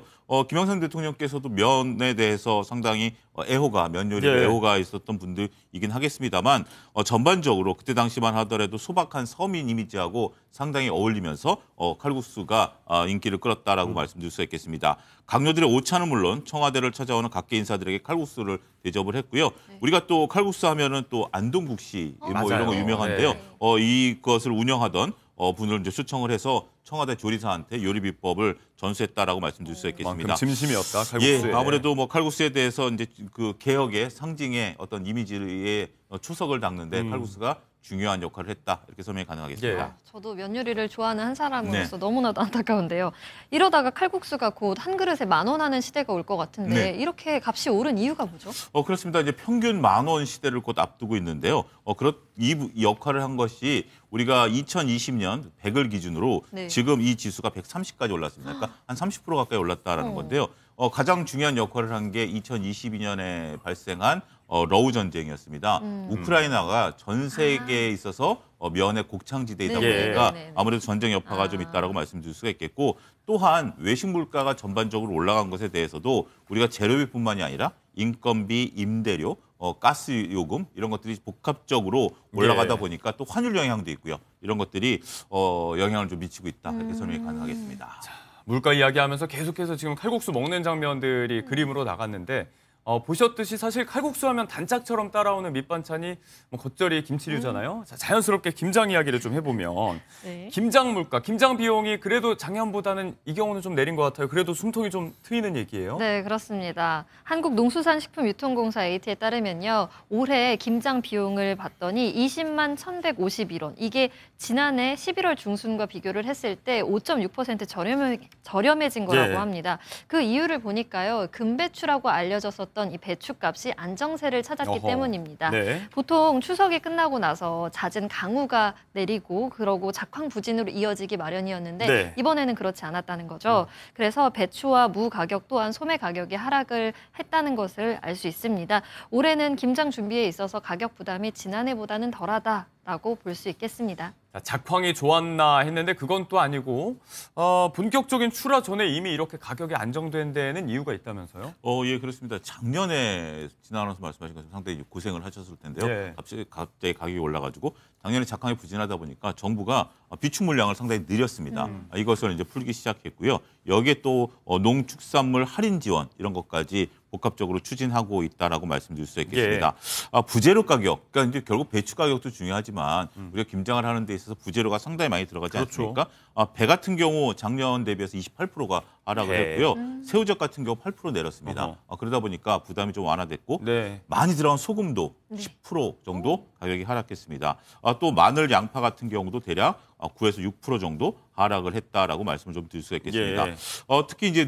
김영삼 대통령께서도 면에 대해서 상당히 면 요리에 애호가 있었던 분들이긴 하겠습니다만 전반적으로 그때 당시만 하더라도 소박한 서민 이미지하고 상당히 어울리면서 칼국수가 인기를 끌었다라고 말씀드릴 수 있겠습니다. 강요들의 오차는 물론 청와대를 찾아오는 각계 인사들에게 칼국수를 대접을 했고요. 우리가 또 칼국수 하면은 또 안동국시 뭐 이런 거 유명한데요. 이것을 운영하던 분을 이제 초청을 해서 청와대 조리사한테 요리 비법을 전수했다라고 말씀드릴 수 있겠습니다. 진심이었다 칼국수에. 아무래도 뭐 칼국수에 대해서 이제 그 개혁의 상징의 어떤 이미지에 초석을 닦는데 칼국수가 중요한 역할을 했다 이렇게 설명이 가능하겠습니다. 저도 면 요리를 좋아하는 한 사람으로서 너무나도 안타까운데요. 이러다가 칼국수가 곧 한 그릇에 10,000원 하는 시대가 올 것 같은데 이렇게 값이 오른 이유가 뭐죠? 그렇습니다. 이제 평균 10,000원 시대를 곧 앞두고 있는데요. 이 역할을 한 것이 우리가 2020년 100을 기준으로 지금 이 지수가 130까지 올랐습니다. 그러니까 한 30% 가까이 올랐다라는 건데요. 가장 중요한 역할을 한 게 2022년에 발생한 러우 전쟁이었습니다. 우크라이나가 전 세계에 있어서 면의 곡창지대이다 보니까 아무래도 전쟁 여파가 좀 있다라고 말씀드릴 수가 있겠고 또한 외식 물가가 전반적으로 올라간 것에 대해서도 우리가 재료비뿐만이 아니라 인건비, 임대료, 가스 요금 이런 것들이 복합적으로 올라가다 보니까 또 환율 영향도 있고요. 이런 것들이 영향을 좀 미치고 있다 이렇게 설명이 가능하겠습니다. 물가 이야기하면서 계속해서 지금 칼국수 먹는 장면들이 그림으로 나갔는데 보셨듯이 사실 칼국수 하면 단짝처럼 따라오는 밑반찬이 뭐 겉절이 김치류잖아요. 자, 자연스럽게 김장 이야기를 좀 해보면 김장 물가, 김장 비용이 그래도 작년보다는 이 경우는 좀 내린 것 같아요. 그래도 숨통이 좀 트이는 얘기예요. 네, 그렇습니다. 한국농수산식품유통공사 AT에 따르면요. 올해 김장 비용을 봤더니 20만 1,151원. 이게 지난해 11월 중순과 비교를 했을 때 5.6% 저렴해진 거라고 합니다. 그 이유를 보니까요. 금배추라고 알려졌었던 이 배추값이 안정세를 찾았기 때문입니다. 보통 추석이 끝나고 나서 잦은 강우가 내리고 그러고 작황부진으로 이어지기 마련이었는데 이번에는 그렇지 않았다는 거죠. 그래서 배추와 무 가격 또한 소매 가격이 하락을 했다는 것을 알 수 있습니다. 올해는 김장 준비에 있어서 가격 부담이 지난해보다는 덜하다라고 볼 수 있겠습니다. 작황이 좋았나 했는데 그건 또 아니고 본격적인 출하 전에 이미 이렇게 가격이 안정된 데에는 이유가 있다면서요? 예, 그렇습니다. 작년에 지나가면서 말씀하신 것처럼 상당히 고생을 하셨을 텐데요. 갑자기 가격이 올라가지고 작년에 작황이 부진하다 보니까 정부가 비축 물량을 상당히 늘렸습니다. 이것을 이제 풀기 시작했고요. 여기에 또 농축산물 할인 지원 이런 것까지 복합적으로 추진하고 있다라고 말씀드릴 수 있겠습니다. 부재료 가격, 그러니까 이제 결국 배추 가격도 중요하지만 우리가 김장을 하는 데 있어서 부재료가 상당히 많이 들어가지 않습니까? 배 같은 경우 작년 대비해서 28%가 하락을 했고요. 새우젓 같은 경우 8% 내렸습니다. 그러다 보니까 부담이 좀 완화됐고 많이 들어간 소금도 10% 정도 가격이 하락했습니다. 또 마늘, 양파 같은 경우도 대략 9에서 6% 정도 하락을 했다라고 말씀을 좀 드릴 수가 있겠습니다. 특히 이제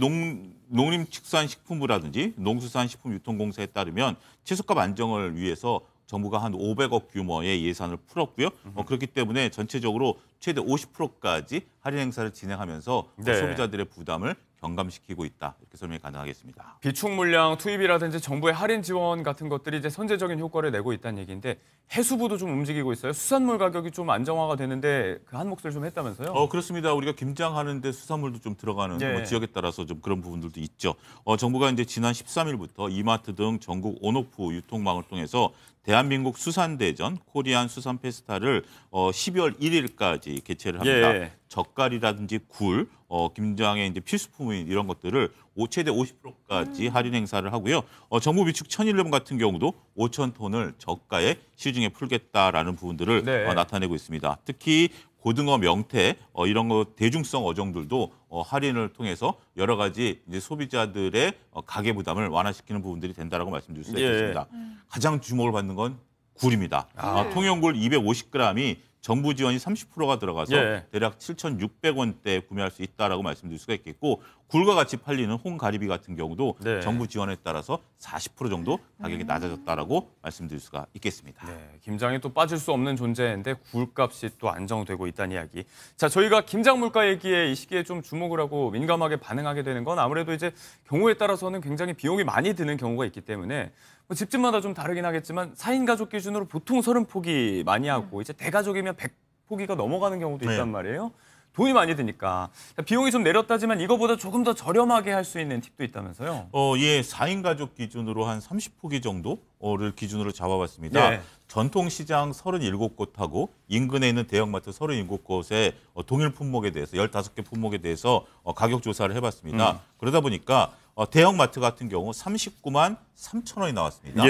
농림축산식품부라든지 농수산식품유통공사에 따르면 채소값 안정을 위해서 정부가 한 500억 규모의 예산을 풀었고요. 그렇기 때문에 전체적으로 최대 50%까지 할인 행사를 진행하면서 소비자들의 부담을 경감시키고 있다. 이렇게 설명이 가능하겠습니다. 비축 물량 투입이라든지 정부의 할인 지원 같은 것들이 이제 선제적인 효과를 내고 있다는 얘기인데 해수부도 좀 움직이고 있어요. 수산물 가격이 좀 안정화가 되는데 그 한 몫을 좀 했다면서요? 그렇습니다. 우리가 김장하는데 수산물도 좀 들어가는 뭐 지역에 따라서 좀 그런 부분들도 있죠. 정부가 이제 지난 13일부터 이마트 등 전국 온오프 유통망을 통해서 대한민국 수산대전 코리안 수산 페스타를 12월 1일까지 개최를 합니다. 젓갈이라든지 굴, 김장의 이제 필수품인 이런 것들을 최대 50%까지 할인 행사를 하고요. 정부 비축 1,001년 같은 경우도 5,000톤을 저가에 시중에 풀겠다라는 부분들을 나타내고 있습니다. 특히 고등어, 명태 이런 거 대중성 어종들도 할인을 통해서 여러 가지 이제 소비자들의 가계 부담을 완화시키는 부분들이 된다라고 말씀드릴 수 있겠습니다. 가장 주목을 받는 건 굴입니다. 통영굴 250g이 정부 지원이 30%가 들어가서 대략 7,600원대에 구매할 수 있다라고 말씀드릴 수가 있겠고 굴과 같이 팔리는 홍가리비 같은 경우도 정부 지원에 따라서 40% 정도 가격이 낮아졌다라고 말씀드릴 수가 있겠습니다. 김장이 또 빠질 수 없는 존재인데 굴값이 또 안정되고 있다는 이야기. 자, 저희가 김장 물가 얘기에 이 시기에 좀 주목을 하고 민감하게 반응하게 되는 건 아무래도 이제 경우에 따라서는 굉장히 비용이 많이 드는 경우가 있기 때문에 집집마다 좀 다르긴 하겠지만 4인 가족 기준으로 보통 30포기 많이 하고 이제 대가족이면 100포기가 넘어가는 경우도 있단 말이에요. 돈이 많이 드니까 비용이 좀 내렸다지만 이거보다 조금 더 저렴하게 할 수 있는 팁도 있다면서요? 4인 가족 기준으로 한 30포기 정도를 기준으로 잡아봤습니다. 전통시장 37곳하고 인근에 있는 대형마트 37곳의 동일 품목에 대해서 15개 품목에 대해서 가격 조사를 해봤습니다. 그러다 보니까 대형마트 같은 경우 39만 3천 원이 나왔습니다.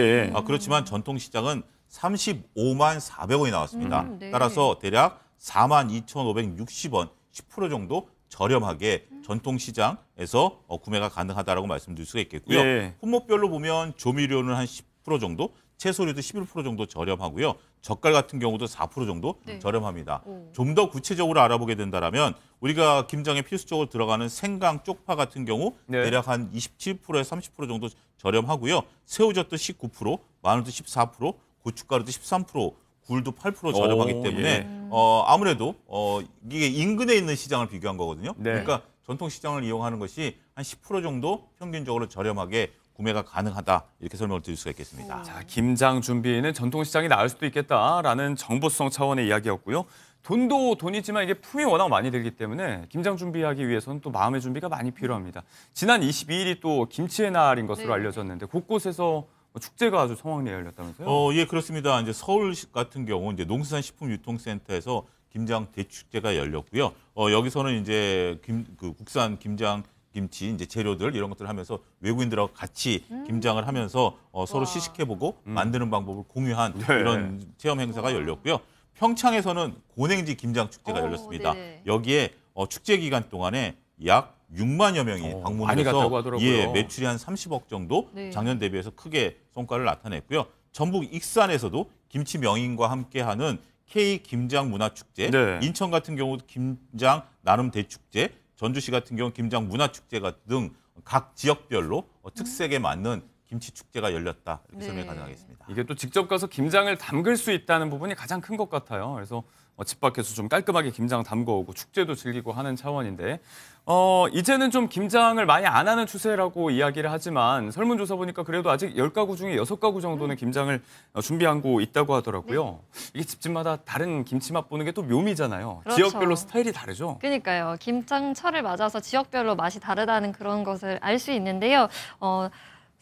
그렇지만 전통시장은 35만 400원이 나왔습니다. 따라서 대략 42,560원, 10% 정도 저렴하게 전통시장에서 구매가 가능하다라고 말씀드릴 수가 있겠고요. 품목별로 보면 조미료는 한 10% 정도, 채소류도 11% 정도 저렴하고요. 젓갈 같은 경우도 4% 정도 저렴합니다. 좀 더 구체적으로 알아보게 된다면 우리가 김장에 필수적으로 들어가는 생강, 쪽파 같은 경우 대략 한 27%에서 30% 정도 저렴하고요. 새우젓도 19%, 마늘도 14%, 고춧가루도 13%, 굴도 8% 저렴하기 때문에 아무래도 이게 인근에 있는 시장을 비교한 거거든요. 그러니까 전통시장을 이용하는 것이 한 10% 정도 평균적으로 저렴하게 구매가 가능하다 이렇게 설명을 드릴 수가 있겠습니다. 자, 김장 준비는 전통시장이 나을 수도 있겠다라는 정보성 차원의 이야기였고요. 돈도 돈이지만 이게 품이 워낙 많이 들기 때문에 김장 준비하기 위해서는 또 마음의 준비가 많이 필요합니다. 지난 22일이 또 김치의 날인 것으로 알려졌는데 곳곳에서 축제가 아주 성황리에 열렸다면서요? 예, 그렇습니다. 이제 서울 같은 경우 이제 농수산식품유통센터에서 김장 대축제가 열렸고요. 여기서는 이제 국산 김장 김치 이제 재료들 이런 것들을 하면서 외국인들하고 같이 김장을 하면서 서로 시식해보고 만드는 방법을 공유한 이런 체험 행사가 열렸고요. 평창에서는 고냉지 김장 축제가 열렸습니다. 여기에 축제 기간 동안에 약 6만여 명이 방문해서 매출이 한 30억 정도 작년 대비해서 크게 성과를 나타냈고요. 전북 익산에서도 김치 명인과 함께하는 K 김장 문화축제, 인천 같은 경우도 김장 나눔 대축제, 전주시 같은 경우 김장 문화축제가 등 각 지역별로 특색에 맞는 김치 축제가 열렸다 이렇게 설명이 가능하겠습니다. 이게 또 직접 가서 김장을 담글 수 있다는 부분이 가장 큰 것 같아요. 그래서 집 밖에서 좀 깔끔하게 김장 담궈오고 축제도 즐기고 하는 차원인데 이제는 좀 김장을 많이 안 하는 추세라고 이야기를 하지만 설문조사 보니까 그래도 아직 10가구 중에 6가구 정도는 김장을 준비하고 있다고 하더라고요. 이게 집집마다 다른 김치 맛 보는 게 또 묘미잖아요. 그렇죠. 지역별로 스타일이 다르죠. 그러니까요. 김장철을 맞아서 지역별로 맛이 다르다는 그런 것을 알 수 있는데요.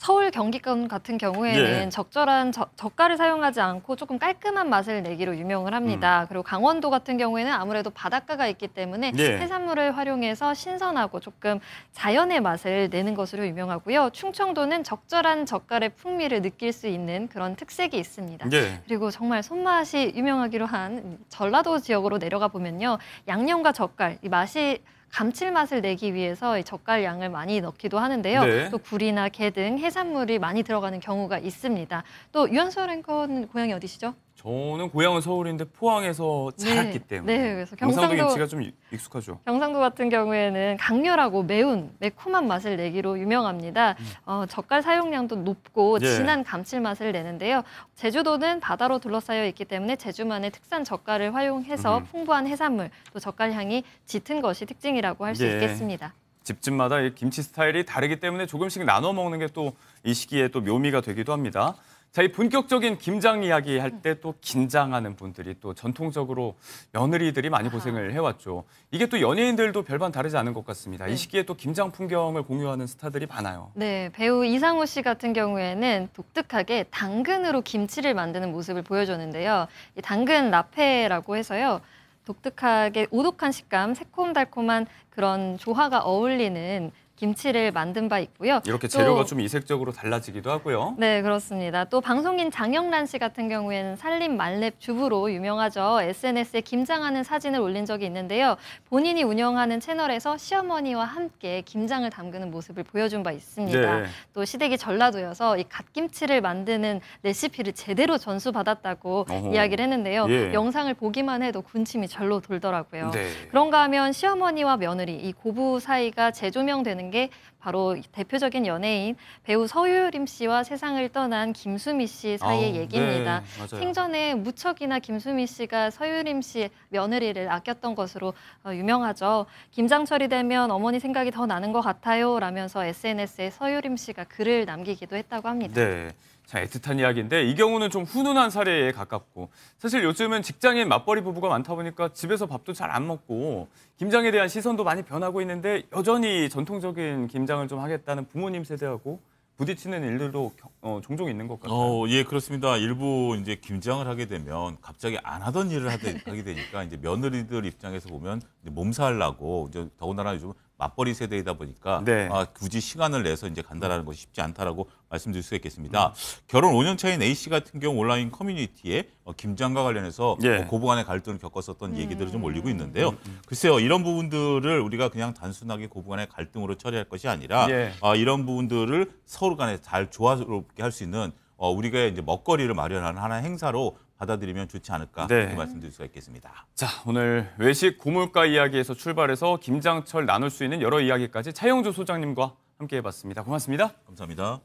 서울, 경기권 같은 경우에는 적절한 젓갈을 사용하지 않고 조금 깔끔한 맛을 내기로 유명을 합니다. 그리고 강원도 같은 경우에는 아무래도 바닷가가 있기 때문에 해산물을 활용해서 신선하고 조금 자연의 맛을 내는 것으로 유명하고요. 충청도는 적절한 젓갈의 풍미를 느낄 수 있는 그런 특색이 있습니다. 그리고 정말 손맛이 유명하기로 한 전라도 지역으로 내려가 보면요. 양념과 젓갈, 이 맛이 감칠맛을 내기 위해서 젓갈 양을 많이 넣기도 하는데요. 또 굴이나 게 등 해산물이 많이 들어가는 경우가 있습니다. 또 유한수 앵커는 고향이 어디시죠? 저는 고향은 서울인데 포항에서 자랐기 때문에 그래서 경상도 김치가 좀 익숙하죠. 경상도 같은 경우에는 강렬하고 매운 매콤한 맛을 내기로 유명합니다. 젓갈 사용량도 높고 진한 감칠맛을 내는데요. 제주도는 바다로 둘러싸여 있기 때문에 제주만의 특산 젓갈을 활용해서 풍부한 해산물, 또 젓갈 향이 짙은 것이 특징이라고 할 수 있겠습니다. 집집마다 이 김치 스타일이 다르기 때문에 조금씩 나눠 먹는 게 또 이 시기에 또 묘미가 되기도 합니다. 자, 이 본격적인 김장 이야기 할 때 또 긴장하는 분들이 또 전통적으로 며느리들이 많이 고생을 해왔죠. 이게 또 연예인들도 별반 다르지 않은 것 같습니다. 이 시기에 또 김장 풍경을 공유하는 스타들이 많아요. 네, 배우 이상우 씨 같은 경우에는 독특하게 당근으로 김치를 만드는 모습을 보여줬는데요. 이 당근 라페라고 해서요. 독특하게 오독한 식감, 새콤달콤한 그런 조화가 어울리는 김치를 만든 바 있고요. 이렇게 재료가 좀 이색적으로 달라지기도 하고요. 네, 그렇습니다. 또 방송인 장영란 씨 같은 경우에는 살림 만렙 주부로 유명하죠. SNS에 김장하는 사진을 올린 적이 있는데요. 본인이 운영하는 채널에서 시어머니와 함께 김장을 담그는 모습을 보여준 바 있습니다. 네. 또 시댁이 전라도여서 이 갓김치를 만드는 레시피를 제대로 전수받았다고 이야기를 했는데요. 예. 영상을 보기만 해도 군침이 절로 돌더라고요. 네. 그런가 하면 시어머니와 며느리, 이 고부 사이가 재조명되는 게 바로 대표적인 연예인 배우 서유림 씨와 세상을 떠난 김수미 씨 사이의 얘기입니다. 네, 맞아요. 생전에 무척이나 김수미 씨가 서유림 씨의 며느리를 아꼈던 것으로 유명하죠. 김장철이 되면 어머니 생각이 더 나는 것 같아요 라면서 SNS에 서유림 씨가 글을 남기기도 했다고 합니다. 네. 자, 애틋한 이야기인데 이 경우는 좀 훈훈한 사례에 가깝고 사실 요즘은 직장인 맞벌이 부부가 많다 보니까 집에서 밥도 잘 안 먹고 김장에 대한 시선도 많이 변하고 있는데 여전히 전통적인 김장을 좀 하겠다는 부모님 세대하고 부딪히는 일들도 종종 있는 것 같아요. 예, 그렇습니다. 일부 이제 김장을 하게 되면 갑자기 안 하던 일을 하게 되니까 이제 며느리들 입장에서 보면 이제 몸살나고 이제 더군다나 요즘 맞벌이 세대이다 보니까 네. 굳이 시간을 내서 이제 간다라는 것이 쉽지 않다라고 말씀드릴 수가 있겠습니다. 결혼 5년 차인 A 씨 같은 경우 온라인 커뮤니티에 김장과 관련해서 고부간의 갈등을 겪었었던 얘기들을 좀 올리고 있는데요. 글쎄요, 이런 부분들을 우리가 그냥 단순하게 고부간의 갈등으로 처리할 것이 아니라 이런 부분들을 서로 간에 잘 조화롭게 할 수 있는 우리가 이제 먹거리를 마련하는 하나의 행사로 받아들이면 좋지 않을까 이렇게 말씀드릴 수가 있겠습니다. 자, 오늘 외식 고물가 이야기에서 출발해서 김장철 나눌 수 있는 여러 이야기까지 차영주 소장님과 함께 해봤습니다. 고맙습니다. 감사합니다.